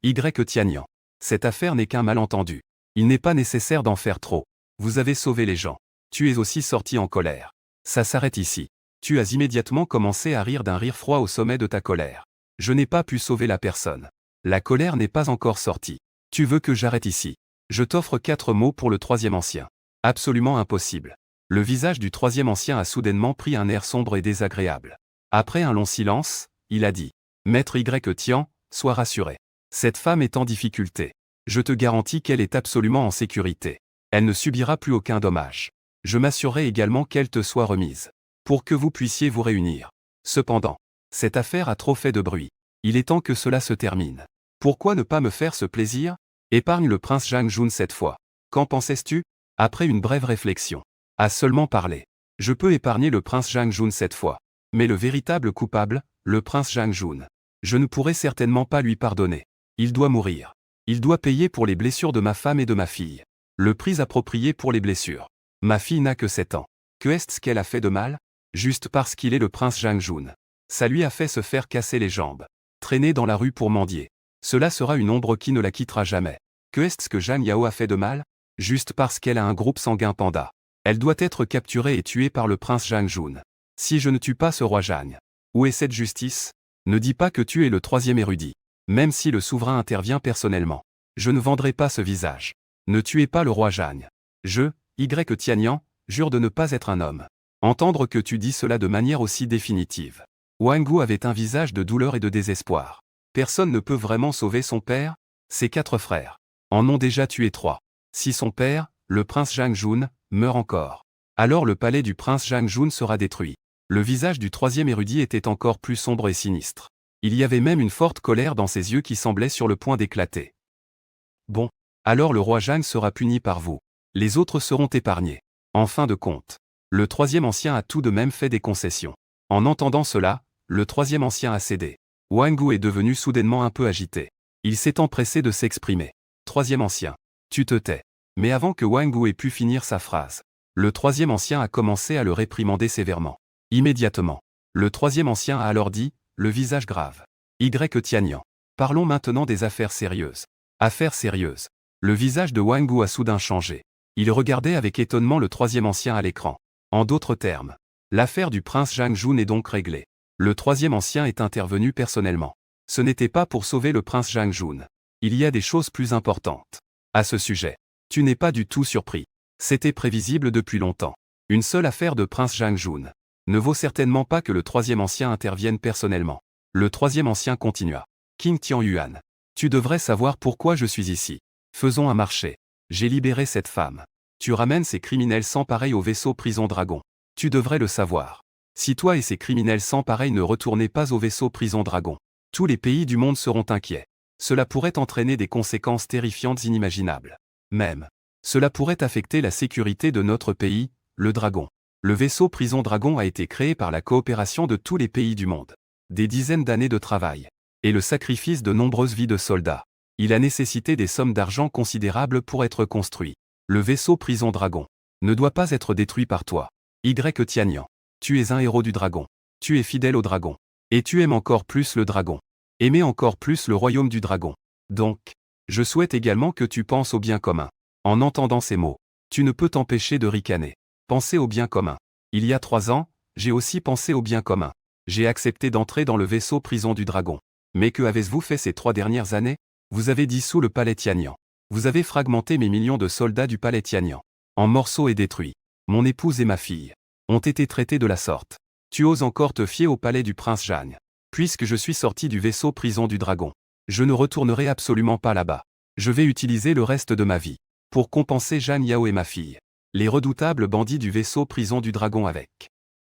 Y Tianyang. Cette affaire n'est qu'un malentendu. Il n'est pas nécessaire d'en faire trop. Vous avez sauvé les gens. Tu es aussi sorti en colère. Ça s'arrête ici. Tu as immédiatement commencé à rire d'un rire froid au sommet de ta colère. Je n'ai pas pu sauver la personne. La colère n'est pas encore sortie. Tu veux que j'arrête ici? Je t'offre 4 mots pour le troisième ancien. Absolument impossible. Le visage du troisième ancien a soudainement pris un air sombre et désagréable. Après un long silence, il a dit. Maître Y Tian, sois rassuré. Cette femme est en difficulté. Je te garantis qu'elle est absolument en sécurité. Elle ne subira plus aucun dommage. Je m'assurerai également qu'elle te soit remise. Pour que vous puissiez vous réunir. Cependant, cette affaire a trop fait de bruit. Il est temps que cela se termine. Pourquoi ne pas me faire ce plaisir? Épargne le prince Zhang Jun cette fois. Qu'en pensais-tu? Après une brève réflexion. À seulement parler. Je peux épargner le prince Zhang Jun cette fois. Mais le véritable coupable, le prince Zhang Jun. Je ne pourrai certainement pas lui pardonner. Il doit mourir. Il doit payer pour les blessures de ma femme et de ma fille. Le prix approprié pour les blessures. Ma fille n'a que 7 ans. Que est-ce qu'elle a fait de mal? Juste parce qu'il est le prince Zhang Jun. Ça lui a fait se faire casser les jambes. Traîner dans la rue pour mendier. Cela sera une ombre qui ne la quittera jamais. Que est-ce que Zhang Yao a fait de mal? Juste parce qu'elle a un groupe sanguin panda. Elle doit être capturée et tuée par le prince Zhang Jun. Si je ne tue pas ce roi Zhang, où est cette justice? Ne dis pas que tu es le troisième érudit. Même si le souverain intervient personnellement. Je ne vendrai pas ce visage. Ne tuez pas le roi Zhang. Je, Y Tianyang, jure de ne pas être un homme. Entendre que tu dis cela de manière aussi définitive. Wang Gu avait un visage de douleur et de désespoir. Personne ne peut vraiment sauver son père? Ses 4 frères en ont déjà tué 3. Si son père, le prince Zhang Jun, meurt encore, alors le palais du prince Zhang Jun sera détruit. Le visage du troisième érudit était encore plus sombre et sinistre. Il y avait même une forte colère dans ses yeux qui semblaient sur le point d'éclater. Bon, alors le roi Zhang sera puni par vous. Les autres seront épargnés. En fin de compte, le troisième ancien a tout de même fait des concessions. En entendant cela, le troisième ancien a cédé. Wang Gu est devenu soudainement un peu agité. Il s'est empressé de s'exprimer. Troisième ancien, tu te tais. Mais avant que Wang Gu ait pu finir sa phrase, le troisième ancien a commencé à le réprimander sévèrement. Immédiatement, le troisième ancien a alors dit, le visage grave. Y Tianyang. Parlons maintenant des affaires sérieuses. Affaires sérieuses. Le visage de Wang Gu a soudain changé. Il regardait avec étonnement le troisième ancien à l'écran. En d'autres termes, l'affaire du prince Zhang Jun est donc réglée. Le troisième ancien est intervenu personnellement. Ce n'était pas pour sauver le prince Zhang Jun. Il y a des choses plus importantes. À ce sujet, tu n'es pas du tout surpris. C'était prévisible depuis longtemps. Une seule affaire de prince Zhang Jun ne vaut certainement pas que le troisième ancien intervienne personnellement. Le troisième ancien continua. King Tianyuan, tu devrais savoir pourquoi je suis ici. Faisons un marché. J'ai libéré cette femme. Tu ramènes ces criminels sans pareil au vaisseau prison Dragon. Tu devrais le savoir. Si toi et ces criminels sans pareil ne retournez pas au vaisseau prison Dragon, tous les pays du monde seront inquiets. Cela pourrait entraîner des conséquences terrifiantes inimaginables. Même, cela pourrait affecter la sécurité de notre pays, le Dragon. Le vaisseau prison Dragon a été créé par la coopération de tous les pays du monde. Des dizaines d'années de travail. Et le sacrifice de nombreuses vies de soldats. Il a nécessité des sommes d'argent considérables pour être construit. Le vaisseau prison Dragon ne doit pas être détruit par toi. Y Tianyang. Tu es un héros du dragon. Tu es fidèle au dragon. Et tu aimes encore plus le dragon. Aimer encore plus le royaume du dragon. Donc, je souhaite également que tu penses au bien commun. En entendant ces mots, tu ne peux t'empêcher de ricaner. Penser au bien commun. Il y a 3 ans, j'ai aussi pensé au bien commun. J'ai accepté d'entrer dans le vaisseau prison du dragon. Mais que avez-vous fait ces 3 dernières années? Vous avez dissous le palais Tianyang. Vous avez fragmenté mes millions de soldats du palais Tianyang. En morceaux et détruits. Mon épouse et ma fille ont été traités de la sorte. Tu oses encore te fier au palais du prince Zhang. Puisque je suis sorti du vaisseau prison du dragon, je ne retournerai absolument pas là-bas. Je vais utiliser le reste de ma vie pour compenser Zhang Yao et ma fille. Les redoutables bandits du vaisseau prison du dragon avec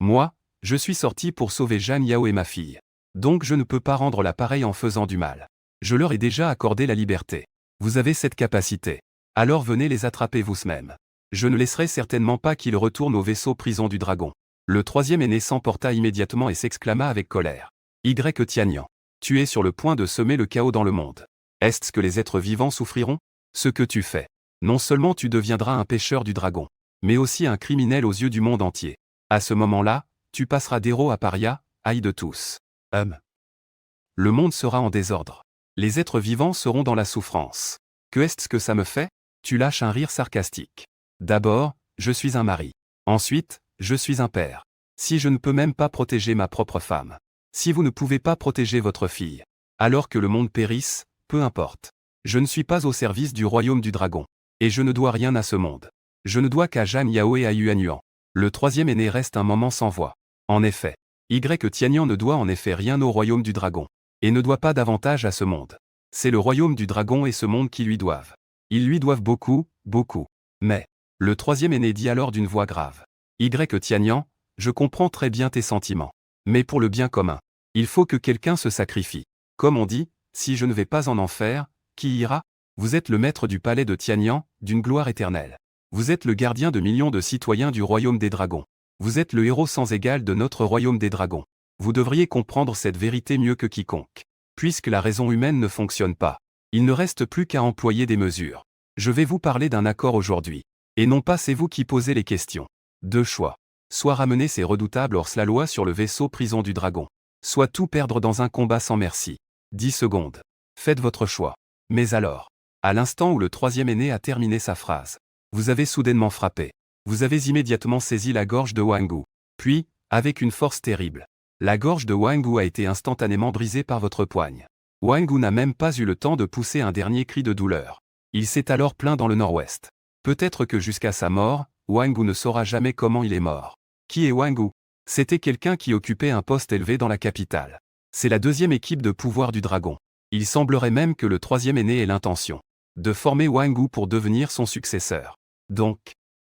moi, je suis sorti pour sauver Zhang Yao et ma fille. Donc je ne peux pas rendre la pareille en faisant du mal. Je leur ai déjà accordé la liberté. Vous avez cette capacité. Alors venez les attraper vous-même. Je ne laisserai certainement pas qu'ils retournent au vaisseau prison du dragon. Le troisième aîné s'emporta immédiatement et s'exclama avec colère. Y Tianyang. Tu es sur le point de semer le chaos dans le monde. Est-ce que les êtres vivants souffriront? Ce que tu fais. Non seulement tu deviendras un pêcheur du dragon, mais aussi un criminel aux yeux du monde entier. À ce moment-là, tu passeras d'héros à paria, haï de tous. Le monde sera en désordre. Les êtres vivants seront dans la souffrance. Que est-ce que ça me fait? Tu lâches un rire sarcastique. D'abord, je suis un mari. Ensuite, je suis un père. Si je ne peux même pas protéger ma propre femme. Si vous ne pouvez pas protéger votre fille. Alors que le monde périsse, peu importe. Je ne suis pas au service du royaume du dragon. Et je ne dois rien à ce monde. Je ne dois qu'à Zhang Yao et à Yuanyuan. Le troisième aîné reste un moment sans voix. En effet, Y Tianyang ne doit en effet rien au royaume du dragon. et ne doit pas davantage à ce monde. C'est le royaume du dragon et ce monde qui lui doivent. Ils lui doivent beaucoup, beaucoup. Mais, le troisième aîné dit alors d'une voix grave. Y Tianian, je comprends très bien tes sentiments. Mais pour le bien commun, il faut que quelqu'un se sacrifie. Comme on dit, si je ne vais pas en enfer, qui ira? Vous êtes le maître du palais de Tianian, d'une gloire éternelle. Vous êtes le gardien de millions de citoyens du royaume des dragons. Vous êtes le héros sans égal de notre royaume des dragons. Vous devriez comprendre cette vérité mieux que quiconque. Puisque la raison humaine ne fonctionne pas, il ne reste plus qu'à employer des mesures. Je vais vous parler d'un accord aujourd'hui. Et non pas c'est vous qui posez les questions. Deux choix. Soit ramener ces redoutables hors-la-loi sur le vaisseau prison du dragon. Soit tout perdre dans un combat sans merci. 10 secondes. Faites votre choix. Mais alors, à l'instant où le troisième aîné a terminé sa phrase, vous avez soudainement frappé. Vous avez immédiatement saisi la gorge de Wangu. Puis, avec une force terrible, la gorge de Wangu a été instantanément brisée par votre poigne. Wangu n'a même pas eu le temps de pousser un dernier cri de douleur. Il s'est alors plaint dans le nord-ouest. Peut-être que jusqu'à sa mort, Wangu ne saura jamais comment il est mort. Qui est Wangu? C'était quelqu'un qui occupait un poste élevé dans la capitale. C'est la deuxième équipe de pouvoir du dragon. Il semblerait même que le troisième aîné ait l'intention de former Wangu pour devenir son successeur. Donc,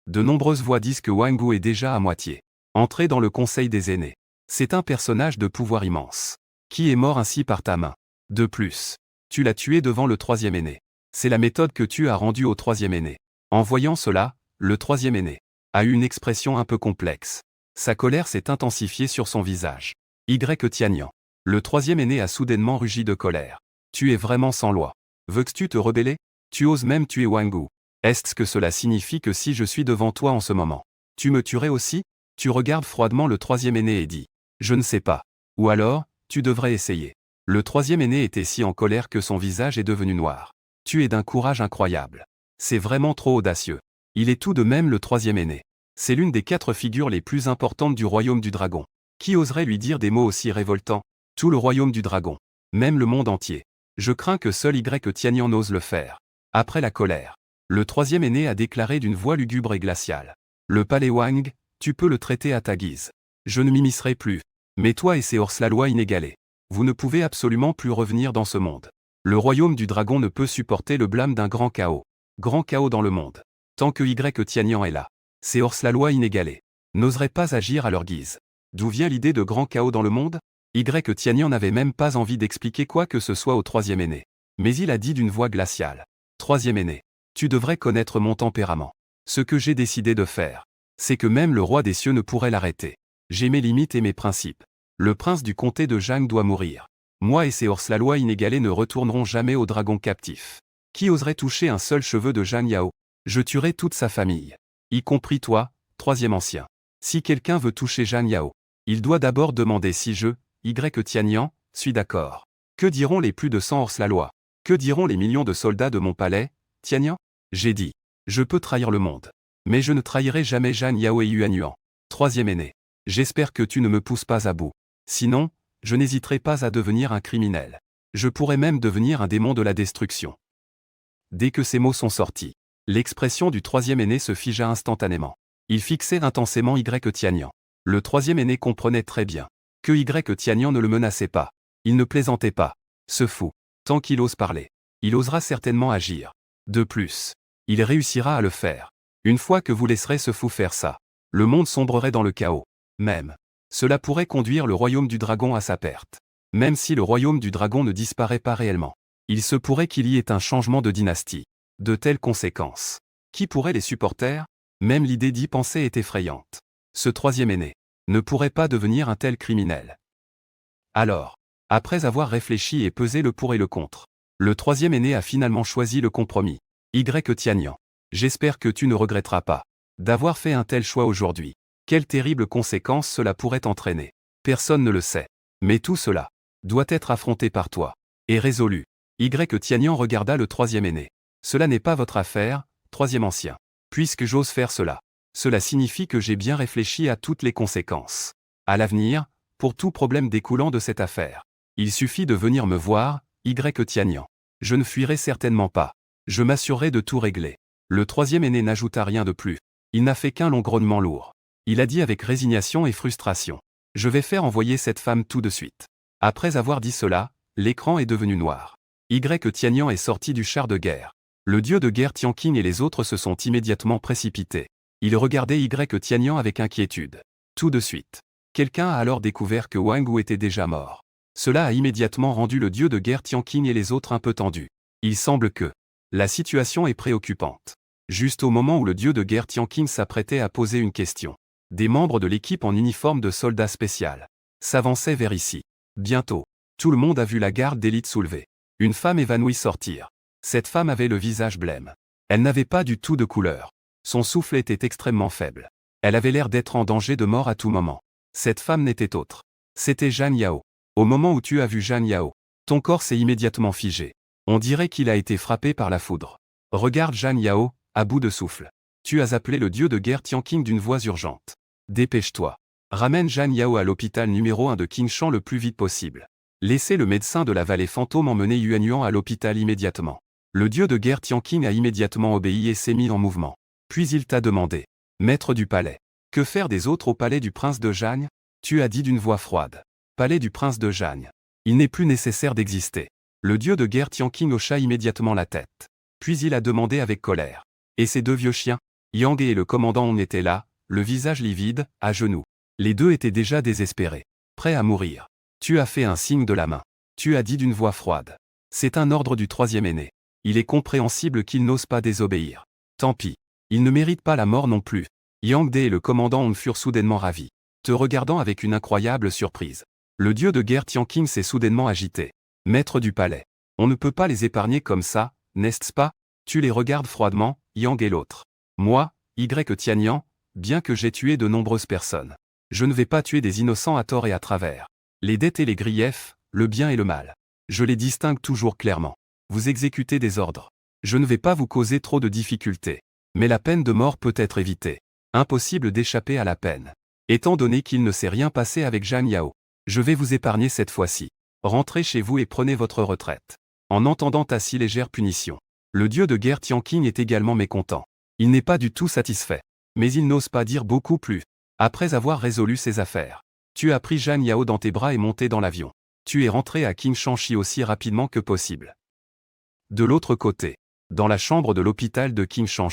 de nombreuses voix disent que Wangu est déjà à moitié entré dans le conseil des aînés. C'est un personnage de pouvoir immense, qui est mort ainsi par ta main. De plus, tu l'as tué devant le troisième aîné. C'est la méthode que tu as rendue au troisième aîné. En voyant cela, le troisième aîné a eu une expression un peu complexe. Sa colère s'est intensifiée sur son visage. Y Tianian. Le troisième aîné a soudainement rugi de colère. Tu es vraiment sans loi. Veux-tu te rebeller? Tu oses même tuer Wangu. Est-ce que cela signifie que si je suis devant toi en ce moment, tu me tuerais aussi? Tu regardes froidement le troisième aîné et dis. Je ne sais pas. Ou alors, tu devrais essayer. Le troisième aîné était si en colère que son visage est devenu noir. Tu es d'un courage incroyable. C'est vraiment trop audacieux. Il est tout de même le troisième aîné. C'est l'une des 4 figures les plus importantes du royaume du dragon. Qui oserait lui dire des mots aussi révoltants? Tout le royaume du dragon. Même le monde entier. Je crains que seul Y Tianian n'ose le faire. Après la colère, le troisième aîné a déclaré d'une voix lugubre et glaciale. Le palais Wang, tu peux le traiter à ta guise. Je ne m'immiscerai plus. Mais toi et ces hors-la-loi inégalés, vous ne pouvez absolument plus revenir dans ce monde. Le royaume du dragon ne peut supporter le blâme d'un grand chaos. Grand chaos dans le monde. Tant que Y Tianian est là, ces hors-la-loi inégalés n'oseraient pas agir à leur guise. D'où vient l'idée de grand chaos dans le monde? Y Tianian n'avait même pas envie d'expliquer quoi que ce soit au troisième aîné. Mais il a dit d'une voix glaciale. Troisième aîné, tu devrais connaître mon tempérament. Ce que j'ai décidé de faire, c'est que même le roi des cieux ne pourrait l'arrêter. J'ai mes limites et mes principes. Le prince du comté de Zhang doit mourir. Moi et ces hors-la-loi inégalés ne retourneront jamais au dragon captif. Qui oserait toucher un seul cheveu de Zhang Yao? Je tuerai toute sa famille. Y compris toi, troisième ancien. Si quelqu'un veut toucher Zhang Yao, il doit d'abord demander si je, Y Tianian, suis d'accord. Que diront les plus de 100 hors-la-loi? Que diront les millions de soldats de mon palais, Tianian? J'ai dit. Je peux trahir le monde. Mais je ne trahirai jamais Zhang Yao et Yuan Yuan. Troisième aîné. J'espère que tu ne me pousses pas à bout. Sinon, je n'hésiterai pas à devenir un criminel. Je pourrais même devenir un démon de la destruction. Dès que ces mots sont sortis, l'expression du troisième aîné se figea instantanément. Il fixait intensément Y Tianian. Le troisième aîné comprenait très bien que Y Tianian ne le menaçait pas. Il ne plaisantait pas. Ce fou, tant qu'il ose parler, il osera certainement agir. De plus, il réussira à le faire. Une fois que vous laisserez ce fou faire ça, le monde sombrerait dans le chaos. Même, cela pourrait conduire le royaume du dragon à sa perte. Même si le royaume du dragon ne disparaît pas réellement, il se pourrait qu'il y ait un changement de dynastie. De telles conséquences. Qui pourrait les supporter? Même l'idée d'y penser est effrayante. Ce troisième aîné ne pourrait pas devenir un tel criminel. Alors, après avoir réfléchi et pesé le pour et le contre, le troisième aîné a finalement choisi le compromis. Y Tianian. J'espère que tu ne regretteras pas d'avoir fait un tel choix aujourd'hui. Quelles terribles conséquences cela pourrait entraîner. Personne ne le sait. Mais tout cela doit être affronté par toi. Et résolu. Y Tianian regarda le troisième aîné. Cela n'est pas votre affaire, troisième ancien. Puisque j'ose faire cela, cela signifie que j'ai bien réfléchi à toutes les conséquences. À l'avenir, pour tout problème découlant de cette affaire, il suffit de venir me voir, Y Tianian. Je ne fuirai certainement pas. Je m'assurerai de tout régler. Le troisième aîné n'ajouta rien de plus. Il n'a fait qu'un long grognement lourd. Il a dit avec résignation et frustration. Je vais faire envoyer cette femme tout de suite. Après avoir dit cela, l'écran est devenu noir. Y Tianyang est sorti du char de guerre. Le dieu de guerre Tianqing et les autres se sont immédiatement précipités. Ils regardaient Y Tianyang avec inquiétude. Tout de suite. Quelqu'un a alors découvert que Wang Wu était déjà mort. Cela a immédiatement rendu le dieu de guerre Tianqing et les autres un peu tendus. Il semble que la situation est préoccupante. Juste au moment où le dieu de guerre Tianqing s'apprêtait à poser une question, des membres de l'équipe en uniforme de soldat spécial s'avançaient vers ici. Bientôt, tout le monde a vu la garde d'élite soulevée. Une femme évanouie sortir. Cette femme avait le visage blême. Elle n'avait pas du tout de couleur. Son souffle était extrêmement faible. Elle avait l'air d'être en danger de mort à tout moment. Cette femme n'était autre. C'était Zhang Yao. Au moment où tu as vu Zhang Yao, ton corps s'est immédiatement figé. On dirait qu'il a été frappé par la foudre. Regarde Zhang Yao, à bout de souffle. Tu as appelé le dieu de guerre Tianqing d'une voix urgente. Dépêche-toi. Ramène Zhang Yao à l'hôpital numéro 1 de Qingshan le plus vite possible. Laissez le médecin de la vallée fantôme emmener Yuanyuan à l'hôpital immédiatement. Le dieu de guerre Tianqing a immédiatement obéi et s'est mis en mouvement. Puis il t'a demandé. Maître du palais. Que faire des autres au palais du prince de Zhang? Tu as dit d'une voix froide. Palais du prince de Zhang. Il n'est plus nécessaire d'exister. Le dieu de guerre Tianqing hocha immédiatement la tête. Puis il a demandé avec colère. Et ces deux vieux chiens? Yang et le commandant en étaient là, le visage livide, à genoux. Les deux étaient déjà désespérés. Prêts à mourir. Tu as fait un signe de la main. Tu as dit d'une voix froide. C'est un ordre du troisième aîné. Il est compréhensible qu'il n'ose pas désobéir. Tant pis. Il ne mérite pas la mort non plus. Yang De et le commandant en furent soudainement ravis, te regardant avec une incroyable surprise. Le dieu de guerre Tianqing s'est soudainement agité. Maître du palais. On ne peut pas les épargner comme ça, n'est-ce pas? Tu les regardes froidement, Yang et l'autre. Moi, Y Tianyang, bien que j'ai tué de nombreuses personnes, je ne vais pas tuer des innocents à tort et à travers. Les dettes et les griefs, le bien et le mal. Je les distingue toujours clairement. Vous exécutez des ordres. Je ne vais pas vous causer trop de difficultés. Mais la peine de mort peut être évitée. Impossible d'échapper à la peine. Étant donné qu'il ne s'est rien passé avec Zhang Yao, je vais vous épargner cette fois-ci. Rentrez chez vous et prenez votre retraite. En entendant ta si légère punition, le dieu de guerre Tianqing est également mécontent. Il n'est pas du tout satisfait. Mais il n'ose pas dire beaucoup plus. Après avoir résolu ses affaires, tu as pris Zhang Yao dans tes bras et monté dans l'avion. Tu es rentré à Qingshan aussi rapidement que possible. De l'autre côté, dans la chambre de l'hôpital de Qingshan,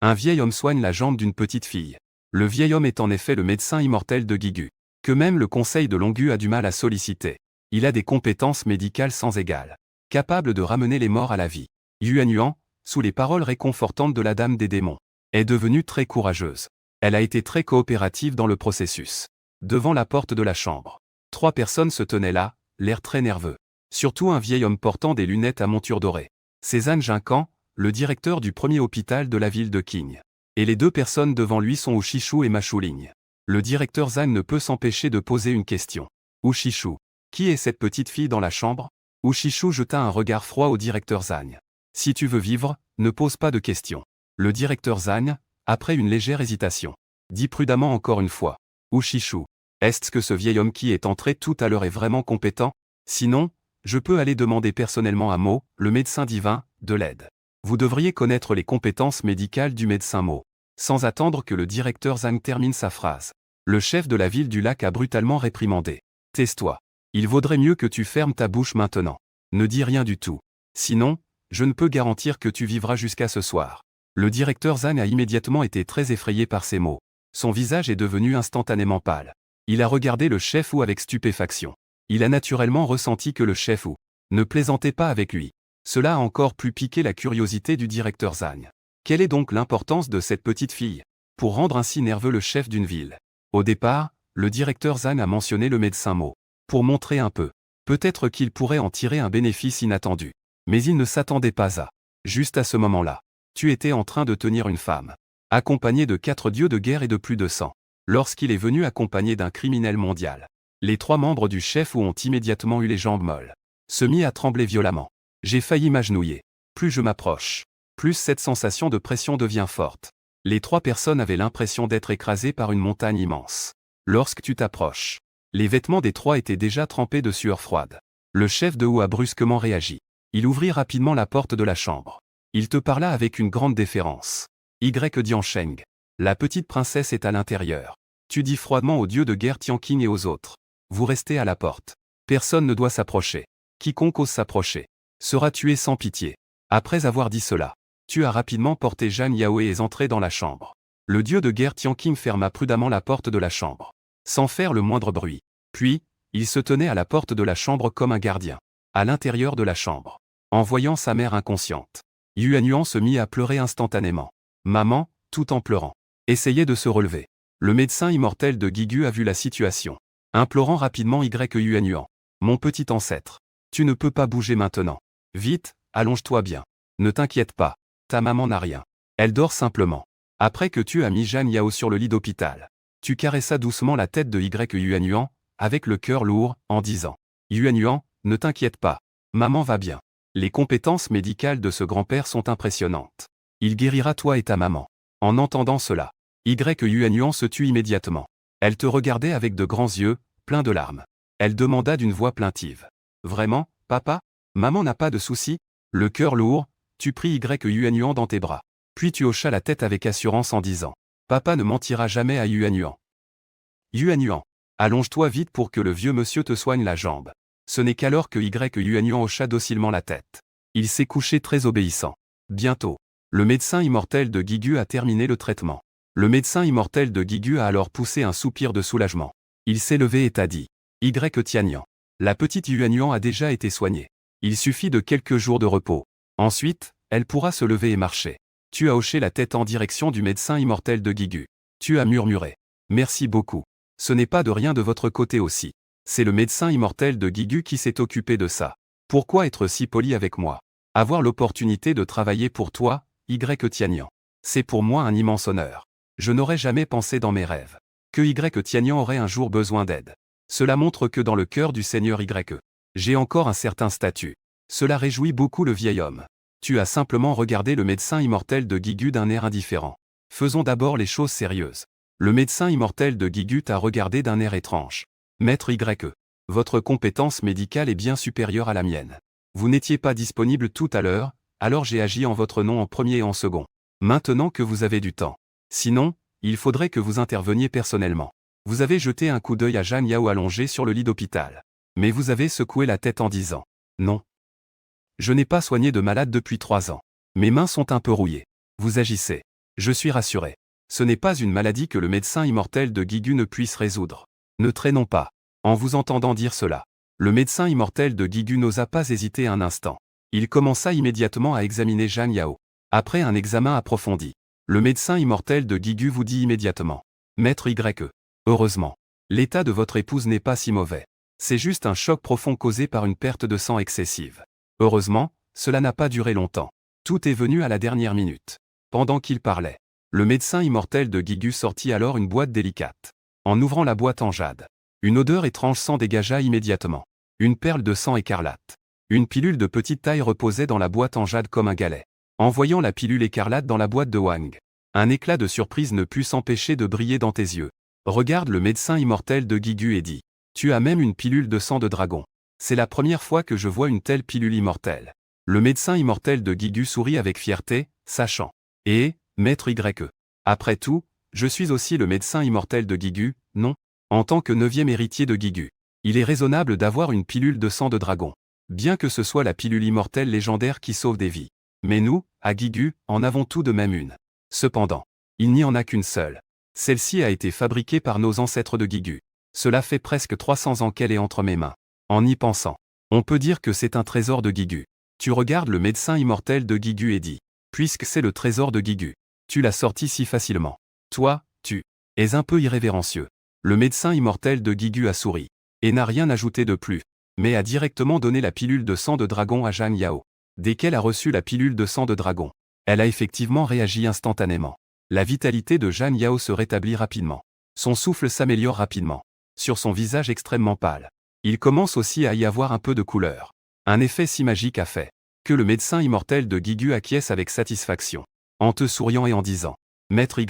un vieil homme soigne la jambe d'une petite fille. Le vieil homme est en effet le médecin immortel de Gigu, que même le conseil de Longu a du mal à solliciter. Il a des compétences médicales sans égales, capable de ramener les morts à la vie. Yuanyuan, sous les paroles réconfortantes de la dame des démons, est devenue très courageuse. Elle a été très coopérative dans le processus. Devant la porte de la chambre, 3 personnes se tenaient là, l'air très nerveux. Surtout un vieil homme portant des lunettes à monture dorée. C'est Zhan Jinkan, le directeur du premier hôpital de la ville de Qing. Et les 2 personnes devant lui sont Ushishu et Machuling. Le directeur Zhan ne peut s'empêcher de poser une question. Ushishu, qui est cette petite fille dans la chambre? Ushishu jeta un regard froid au directeur Zhan. Si tu veux vivre, ne pose pas de questions. Le directeur Zhan, après une légère hésitation, dit prudemment encore une fois. Ushishu, est-ce que ce vieil homme qui est entré tout à l'heure est vraiment compétent? Sinon, je peux aller demander personnellement à Mo, le médecin divin, de l'aide. Vous devriez connaître les compétences médicales du médecin Mo. Sans attendre que le directeur Zhang termine sa phrase, le chef de la ville du lac a brutalement réprimandé. Tais-toi. Il vaudrait mieux que tu fermes ta bouche maintenant. Ne dis rien du tout. Sinon, je ne peux garantir que tu vivras jusqu'à ce soir. Le directeur Zhang a immédiatement été très effrayé par ces mots. Son visage est devenu instantanément pâle. Il a regardé le chef Wu avec stupéfaction. Il a naturellement ressenti que le chef Wu ne plaisantait pas avec lui. Cela a encore plus piqué la curiosité du directeur Zhang. Quelle est donc l'importance de cette petite fille pour rendre ainsi nerveux le chef d'une ville? Au départ, le directeur Zhang a mentionné le médecin Mo pour montrer un peu. Peut-être qu'il pourrait en tirer un bénéfice inattendu. Mais il ne s'attendait pas à. Juste à ce moment-là, tu étais en train de tenir une femme, accompagnée de 4 dieux de guerre et de plus de 100. Lorsqu'il est venu accompagné d'un criminel mondial, les 3 membres du chef Wu ont immédiatement eu les jambes molles, se mis à trembler violemment. J'ai failli m'agenouiller. Plus je m'approche, plus cette sensation de pression devient forte. Les 3 personnes avaient l'impression d'être écrasées par une montagne immense. Lorsque tu t'approches, les vêtements des 3 étaient déjà trempés de sueur froide. Le chef de Wu a brusquement réagi. Il ouvrit rapidement la porte de la chambre. Il te parla avec une grande déférence. Y Diansheng. La petite princesse est à l'intérieur. Tu dis froidement aux dieux de guerre Tianqing et aux autres. Vous restez à la porte. Personne ne doit s'approcher. Quiconque ose s'approcher sera tué sans pitié. Après avoir dit cela, tu as rapidement porté Zhang Yao et es entré dans la chambre. Le dieu de guerre Tianqing ferma prudemment la porte de la chambre, sans faire le moindre bruit. Puis, il se tenait à la porte de la chambre comme un gardien, à l'intérieur de la chambre. En voyant sa mère inconsciente, Yuanyuan se mit à pleurer instantanément. Maman, tout en pleurant, essayait de se relever. Le médecin immortel de Guigu a vu la situation, implorant rapidement Yuanyuan. Mon petit ancêtre, tu ne peux pas bouger maintenant. Vite, allonge-toi bien. Ne t'inquiète pas, ta maman n'a rien. Elle dort simplement. Après que tu as mis Zhang Yao sur le lit d'hôpital, tu caressas doucement la tête de Yuanyuan, avec le cœur lourd, en disant « Yuanyuan, ne t'inquiète pas, maman va bien. Les compétences médicales de ce grand-père sont impressionnantes. Il guérira toi et ta maman. » En entendant cela, Yuanyuan se tut immédiatement. Elle te regardait avec de grands yeux, pleins de larmes. Elle demanda d'une voix plaintive. « Vraiment, papa? Maman n'a pas de soucis ?» Le cœur lourd, tu pris Yuanyuan dans tes bras. Puis tu hochas la tête avec assurance en disant « Papa ne mentira jamais à Yuanyuan. Yuanyuan, allonge-toi vite pour que le vieux monsieur te soigne la jambe. » Ce n'est qu'alors que Yuanyuan hocha docilement la tête. Il s'est couché très obéissant. Bientôt, le médecin immortel de Guigu a terminé le traitement. Le médecin immortel de Guigu a alors poussé un soupir de soulagement. Il s'est levé et t'a dit « Tianyan, la petite Yuanyuan a déjà été soignée. Il suffit de quelques jours de repos. Ensuite, elle pourra se lever et marcher. » Tu as hoché la tête en direction du médecin immortel de Guigu. Tu as murmuré « Merci beaucoup. Ce n'est pas de rien de votre côté aussi. C'est le médecin immortel de Guigu qui s'est occupé de ça. Pourquoi être si poli avec moi? Avoir l'opportunité de travailler pour toi, Tianyan. C'est pour moi un immense honneur. Je n'aurais jamais pensé dans mes rêves que Tianyan aurait un jour besoin d'aide. Cela montre que dans le cœur du Seigneur j'ai encore un certain statut. Cela réjouit beaucoup le vieil homme. Tu as simplement regardé le médecin immortel de Guigu d'un air indifférent. Faisons d'abord les choses sérieuses. Le médecin immortel de Guigu t'a regardé d'un air étrange. Maître votre compétence médicale est bien supérieure à la mienne. Vous n'étiez pas disponible tout à l'heure, alors j'ai agi en votre nom en premier et en second. Maintenant que vous avez du temps. Sinon, il faudrait que vous interveniez personnellement. Vous avez jeté un coup d'œil à Zhang Yao allongé sur le lit d'hôpital. Mais vous avez secoué la tête en disant « Non. Je n'ai pas soigné de malade depuis 3 ans. Mes mains sont un peu rouillées. Vous agissez. Je suis rassuré. Ce n'est pas une maladie que le médecin immortel de Guigu ne puisse résoudre. Ne traînons pas. » En vous entendant dire cela, le médecin immortel de Guigu n'osa pas hésiter un instant. Il commença immédiatement à examiner Zhang Yao. Après un examen approfondi, le médecin immortel de Guigu vous dit immédiatement « Maître heureusement, l'état de votre épouse n'est pas si mauvais. C'est juste un choc profond causé par une perte de sang excessive. Heureusement, cela n'a pas duré longtemps. Tout est venu à la dernière minute. » Pendant qu'il parlait, le médecin immortel de Guigu sortit alors une boîte délicate. En ouvrant la boîte en jade, une odeur étrange s'en dégagea immédiatement. Une perle de sang écarlate. Une pilule de petite taille reposait dans la boîte en jade comme un galet. En voyant la pilule écarlate dans la boîte de Wang, un éclat de surprise ne put s'empêcher de briller dans tes yeux. Regarde le médecin immortel de Guigu et dit « Tu as même une pilule de sang de dragon. C'est la première fois que je vois une telle pilule immortelle. » Le médecin immortel de Guigu sourit avec fierté, sachant « Et, maître après tout, je suis aussi le médecin immortel de Guigu, non ? En tant que 9e héritier de Guigu, il est raisonnable d'avoir une pilule de sang de dragon. Bien que ce soit la pilule immortelle légendaire qui sauve des vies. Mais nous, à Guigu, en avons tout de même une. Cependant, il n'y en a qu'une seule. Celle-ci a été fabriquée par nos ancêtres de Guigu. Cela fait presque 300 ans qu'elle est entre mes mains. En y pensant, on peut dire que c'est un trésor de Guigu. Tu regardes le médecin immortel de Guigu et dis « Puisque c'est le trésor de Guigu, tu l'as sorti si facilement. Toi, tu es un peu irrévérencieux. » Le médecin immortel de Guigu a souri, et n'a rien ajouté de plus, mais a directement donné la pilule de sang de dragon à Zhang Yao. Dès qu'elle a reçu la pilule de sang de dragon, elle a effectivement réagi instantanément. La vitalité de Zhang Yao se rétablit rapidement. Son souffle s'améliore rapidement. Sur son visage extrêmement pâle, il commence aussi à y avoir un peu de couleur. Un effet si magique a fait que le médecin immortel de Guigu acquiesce avec satisfaction, en te souriant et en disant « Maître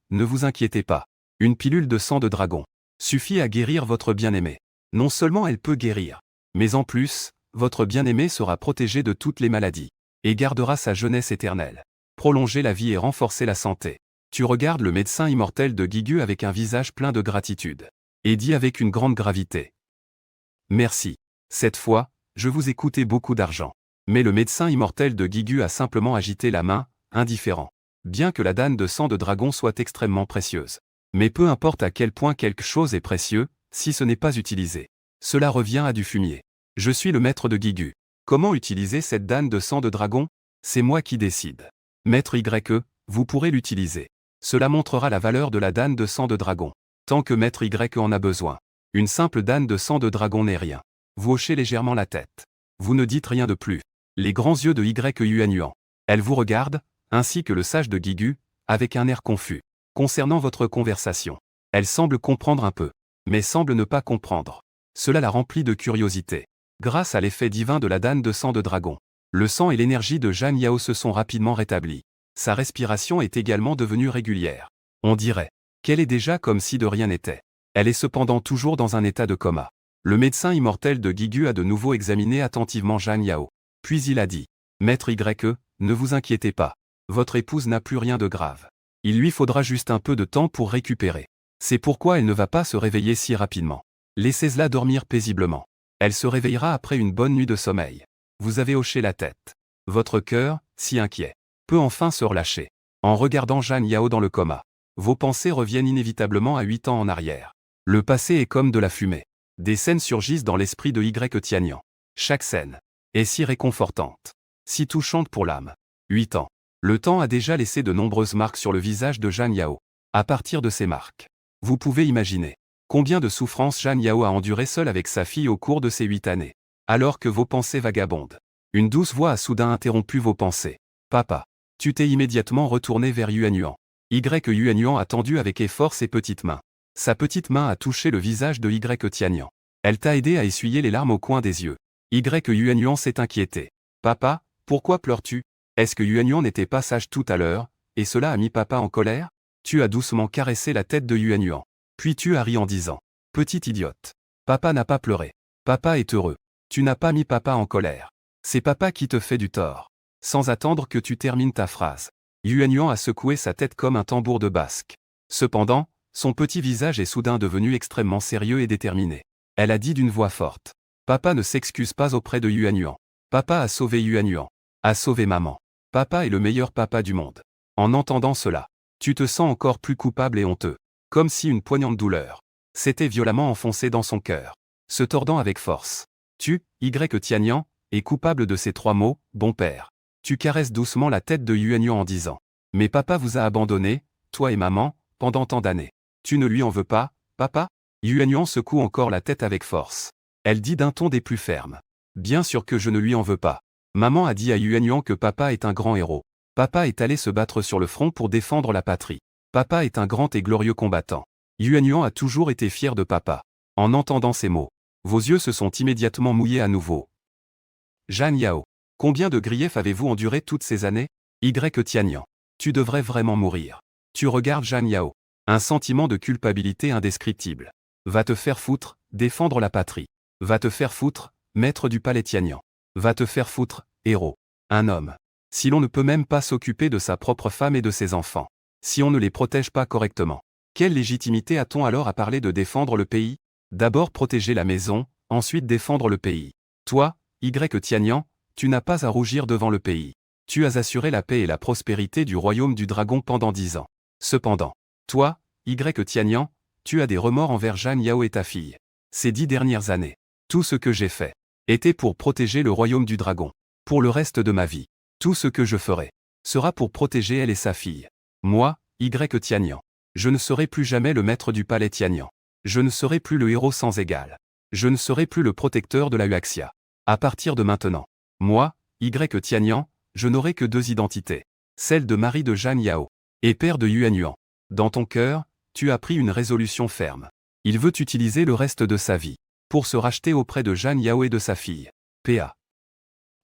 ne vous inquiétez pas. Une pilule de sang de dragon suffit à guérir votre bien-aimé. Non seulement elle peut guérir, mais en plus, votre bien-aimé sera protégé de toutes les maladies, et gardera sa jeunesse éternelle. Prolonger la vie et renforcer la santé. » Tu regardes le médecin immortel de Guigu avec un visage plein de gratitude, et dit avec une grande gravité « Merci. Cette fois, Je vous ai coûté beaucoup d'argent. Mais le médecin immortel de Guigu a simplement agité la main, indifférent. Bien que la dane de sang de dragon soit extrêmement précieuse. Mais peu importe à quel point quelque chose est précieux, si ce n'est pas utilisé. Cela revient à du fumier. Je suis le maître de Guigu. Comment utiliser cette dane de sang de dragon? C'est moi qui décide. Maître YE, vous pourrez l'utiliser. Cela montrera la valeur de la dane de sang de dragon. Tant que Maître YE en a besoin. Une simple dane de sang de dragon n'est rien. Vous hochez légèrement la tête. Vous ne dites rien de plus. Les grands yeux de Yuan. Elle vous regarde, ainsi que le sage de Guigu, avec un air confus. Concernant votre conversation. Elle semble comprendre un peu, mais semble ne pas comprendre. Cela la remplit de curiosité. Grâce à l'effet divin de la dane de sang de dragon, le sang et l'énergie de Zhang Yao se sont rapidement rétablis. Sa respiration est également devenue régulière. On dirait qu'elle est déjà comme si de rien n'était. Elle est cependant toujours dans un état de coma. Le médecin immortel de Guigu a de nouveau examiné attentivement Zhang Yao. Puis il a dit, « Maître YE, ne vous inquiétez pas. Votre épouse n'a plus rien de grave. Il lui faudra juste un peu de temps pour récupérer. C'est pourquoi elle ne va pas se réveiller si rapidement. Laissez-la dormir paisiblement. Elle se réveillera après une bonne nuit de sommeil. » Vous avez hoché la tête. Votre cœur, si inquiet, peut enfin se relâcher. En regardant Zhang Yao dans le coma, vos pensées reviennent inévitablement à 8 ans en arrière. Le passé est comme de la fumée. Des scènes surgissent dans l'esprit de Tianian. Chaque scène est si réconfortante, si touchante pour l'âme. 8 ans. Le temps a déjà laissé de nombreuses marques sur le visage de Zhang Yao. À partir de ces marques, vous pouvez imaginer combien de souffrances Zhang Yao a enduré seul avec sa fille au cours de ces 8 années. Alors que vos pensées vagabondent, une douce voix a soudain interrompu vos pensées. Papa, tu t'es immédiatement retourné vers Yuan. Yuan a tendu avec effort ses petites mains. Sa petite main a touché le visage de Tianian. Elle t'a aidé à essuyer les larmes au coin des yeux. Yuan s'est inquiété. Papa, pourquoi pleures-tu? Est-ce que Yuan n'était pas sage tout à l'heure, et cela a mis papa en colère? Tu as doucement caressé la tête de Yuan. Puis tu as ri en disant, petite idiote. Papa n'a pas pleuré. Papa est heureux. Tu n'as pas mis papa en colère. C'est papa qui te fait du tort. Sans attendre que tu termines ta phrase, Yuan a secoué sa tête comme un tambour de basque. Cependant, son petit visage est soudain devenu extrêmement sérieux et déterminé. Elle a dit d'une voix forte. Papa ne s'excuse pas auprès de Yuan. Papa a sauvé Yuan. A sauvé maman. Papa est le meilleur papa du monde. En entendant cela, tu te sens encore plus coupable et honteux. Comme si une poignante douleur s'était violemment enfoncée dans son cœur, se tordant avec force. Tu, Tianian, es coupable de ces 3 mots, bon père. Tu caresses doucement la tête de Yuan en disant. Mais papa vous a abandonné, toi et maman, pendant tant d'années. Tu ne lui en veux pas, papa? Yuan secoue encore la tête avec force. Elle dit d'un ton des plus fermes. Bien sûr que je ne lui en veux pas. Maman a dit à Yuan que papa est un grand héros. Papa est allé se battre sur le front pour défendre la patrie. Papa est un grand et glorieux combattant. Yuan a toujours été fier de papa. En entendant ces mots, vos yeux se sont immédiatement mouillés à nouveau. Zhang Yao, combien de griefs avez-vous enduré toutes ces années? Tianian, tu devrais vraiment mourir. Tu regardes Zhang Yao. Un sentiment de culpabilité indescriptible. Va te faire foutre, défendre la patrie. Va te faire foutre, maître du palais Tianian. Va te faire foutre, héros. Un homme. Si l'on ne peut même pas s'occuper de sa propre femme et de ses enfants. Si on ne les protège pas correctement. Quelle légitimité a-t-on alors à parler de défendre le pays? D'abord protéger la maison, ensuite défendre le pays. Toi, Tianian, tu n'as pas à rougir devant le pays. Tu as assuré la paix et la prospérité du royaume du dragon pendant 10 ans. Cependant, toi, Tianian, tu as des remords envers Zhang Yao et ta fille. Ces 10 dernières années, tout ce que j'ai fait était pour protéger le royaume du dragon. Pour le reste de ma vie, tout ce que je ferai sera pour protéger elle et sa fille. Moi, Tianian, je ne serai plus jamais le maître du palais Tianian. Je ne serai plus le héros sans égal. Je ne serai plus le protecteur de la Huaxia. À partir de maintenant, moi, Tianian, je n'aurai que 2 identités. Celle de mari de Zhang Yao et père de Yuan. Dans ton cœur, tu as pris une résolution ferme. Il veut utiliser le reste de sa vie pour se racheter auprès de Zhang Yao et de sa fille. Pa.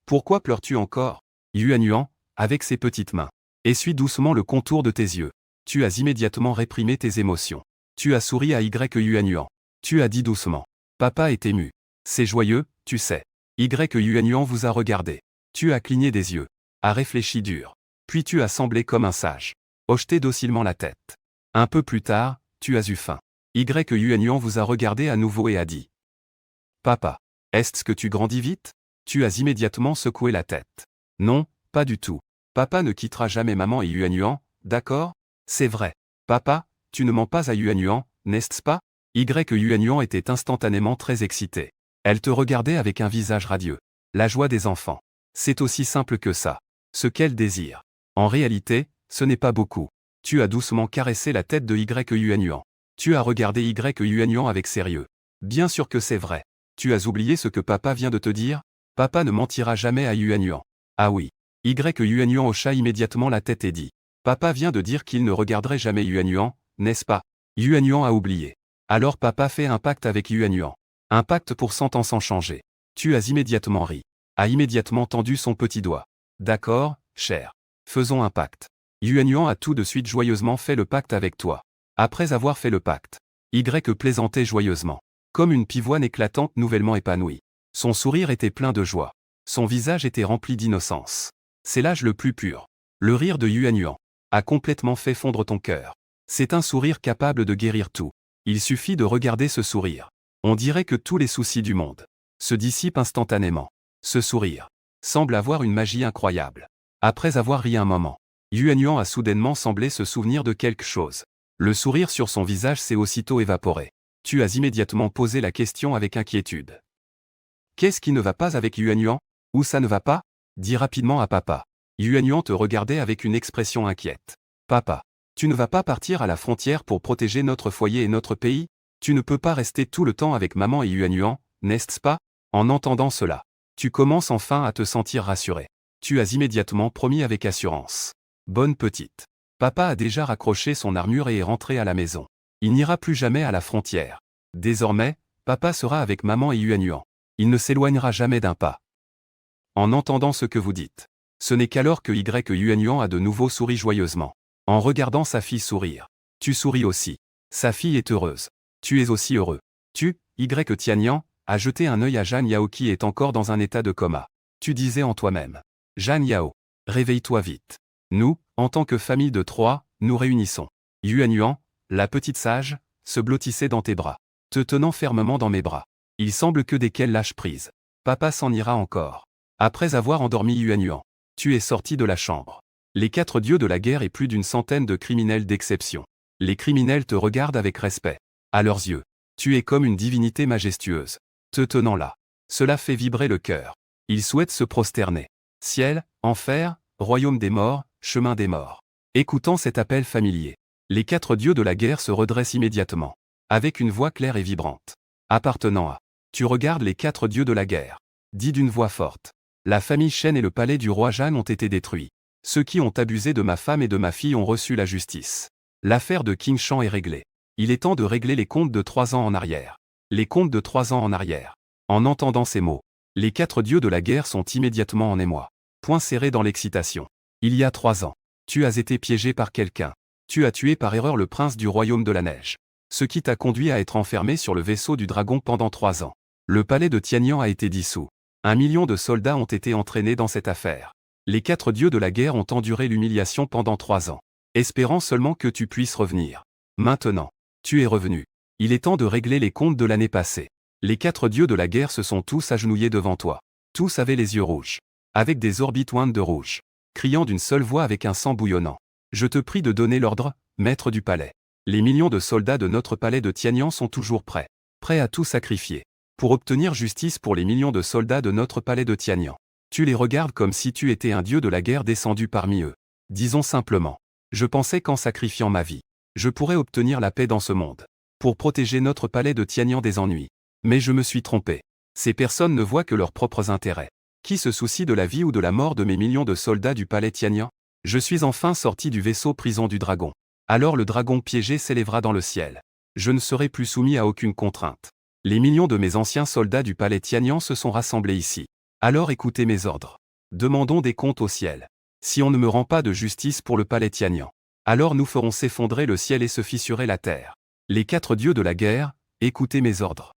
Pourquoi pleures-tu encore? Yuan, avec ses petites mains, essuie doucement le contour de tes yeux. Tu as immédiatement réprimé tes émotions. Tu as souri à Yuan. Tu as dit doucement. Papa est ému. C'est joyeux, tu sais. Yuan vous a regardé. Tu as cligné des yeux. A réfléchi dur. Puis tu as semblé comme un sage. Hocheté docilement la tête. Un peu plus tard, tu as eu faim. Yuan vous a regardé à nouveau et a dit. Papa, est-ce que tu grandis vite? Tu as immédiatement secoué la tête. Non, pas du tout. Papa ne quittera jamais maman et Yuanyuan, d'accord? C'est vrai. Papa, tu ne mens pas à Yuanyuan, n'est-ce pas? Yuanyuan était instantanément très excitée. Elle te regardait avec un visage radieux. La joie des enfants. C'est aussi simple que ça. Ce qu'elle désire. En réalité, ce n'est pas beaucoup. Tu as doucement caressé la tête de Yuanyuan. Tu as regardé Yuanyuan avec sérieux. Bien sûr que c'est vrai. Tu as oublié ce que papa vient de te dire? Papa ne mentira jamais à Yuanyuan. Ah oui. Yuanyuan hocha immédiatement la tête et dit. Papa vient de dire qu'il ne regarderait jamais Yuanyuan, n'est-ce pas? Yuanyuan a oublié. Alors papa fait un pacte avec Yuanyuan. Un pacte pour 100 ans sans changer. Tu as immédiatement ri. A immédiatement tendu son petit doigt. D'accord, cher. Faisons un pacte. Yuanyuan a tout de suite joyeusement fait le pacte avec toi. Après avoir fait le pacte, plaisantait joyeusement. Comme une pivoine éclatante nouvellement épanouie. Son sourire était plein de joie. Son visage était rempli d'innocence. C'est l'âge le plus pur. Le rire de Yuanyuan a complètement fait fondre ton cœur. C'est un sourire capable de guérir tout. Il suffit de regarder ce sourire. On dirait que tous les soucis du monde se dissipent instantanément. Ce sourire semble avoir une magie incroyable. Après avoir ri un moment, Yuanyuan a soudainement semblé se souvenir de quelque chose. Le sourire sur son visage s'est aussitôt évaporé. Tu as immédiatement posé la question avec inquiétude. Qu'est-ce qui ne va pas avec Yuanyuan? Où ça ne va pas? Dis rapidement à papa. Yuanyuan te regardait avec une expression inquiète. Papa, tu ne vas pas partir à la frontière pour protéger notre foyer et notre pays? Tu ne peux pas rester tout le temps avec maman et Yuanyuan, n'est-ce pas? En entendant cela, tu commences enfin à te sentir rassuré. Tu as immédiatement promis avec assurance. Bonne petite. Papa a déjà raccroché son armure et est rentré à la maison. Il n'ira plus jamais à la frontière. Désormais, papa sera avec maman et Yuanyuan. Il ne s'éloignera jamais d'un pas. En entendant ce que vous dites, ce n'est qu'alors que Yuanyuan a de nouveau souri joyeusement. En regardant sa fille sourire. Tu souris aussi. Sa fille est heureuse. Tu es aussi heureux. Tianyan, a jeté un œil à Jeanne Yao qui est encore dans un état de coma. Tu disais en toi-même. Jeanne Yao, réveille-toi vite. Nous, en tant que famille de 3, nous réunissons. Yuanyuan, la petite sage, se blottissait dans tes bras, te tenant fermement dans mes bras. Il semble que dès qu'elle lâche prise, papa s'en ira encore. Après avoir endormi Yuanyuan, tu es sorti de la chambre. Les 4 dieux de la guerre et plus d'une centaine de criminels d'exception. Les criminels te regardent avec respect. À leurs yeux, tu es comme une divinité majestueuse. Te tenant là. Cela fait vibrer le cœur. Ils souhaitent se prosterner. Ciel, enfer, royaume des morts, chemin des morts. Écoutant cet appel familier, les 4 dieux de la guerre se redressent immédiatement. Avec une voix claire et vibrante. Appartenant à. Tu regardes les 4 dieux de la guerre. Dis d'une voix forte. La famille Shen et le palais du roi Jeanne ont été détruits. Ceux qui ont abusé de ma femme et de ma fille ont reçu la justice. L'affaire de King Shan est réglée. Il est temps de régler les comptes de 3 ans en arrière. Les comptes de 3 ans en arrière. En entendant ces mots, les 4 dieux de la guerre sont immédiatement en émoi. Poings serrés dans l'excitation. Il y a 3 ans, tu as été piégé par quelqu'un. Tu as tué par erreur le prince du royaume de la neige. Ce qui t'a conduit à être enfermé sur le vaisseau du dragon pendant 3 ans. Le palais de Tianyan a été dissous. 1 million de soldats ont été entraînés dans cette affaire. Les 4 dieux de la guerre ont enduré l'humiliation pendant 3 ans. Espérant seulement que tu puisses revenir. Maintenant, tu es revenu. Il est temps de régler les comptes de l'année passée. Les 4 dieux de la guerre se sont tous agenouillés devant toi. Tous avaient les yeux rouges. Avec des orbites de rouge. Criant d'une seule voix avec un sang bouillonnant. Je te prie de donner l'ordre, maître du palais. Les millions de soldats de notre palais de Tianyan sont toujours prêts. Prêts à tout sacrifier. Pour obtenir justice pour les millions de soldats de notre palais de Tianyan. Tu les regardes comme si tu étais un dieu de la guerre descendu parmi eux. Disons simplement. Je pensais qu'en sacrifiant ma vie, je pourrais obtenir la paix dans ce monde. Pour protéger notre palais de Tianyan des ennuis. Mais je me suis trompé. Ces personnes ne voient que leurs propres intérêts. Qui se soucie de la vie ou de la mort de mes millions de soldats du palais Tianyan? Je suis enfin sorti du vaisseau prison du dragon. Alors le dragon piégé s'élèvera dans le ciel. Je ne serai plus soumis à aucune contrainte. Les millions de mes anciens soldats du palais Tianyan se sont rassemblés ici. Alors écoutez mes ordres. Demandons des comptes au ciel. Si on ne me rend pas de justice pour le palais Tianyan, alors nous ferons s'effondrer le ciel et se fissurer la terre. Les 4 dieux de la guerre, écoutez mes ordres.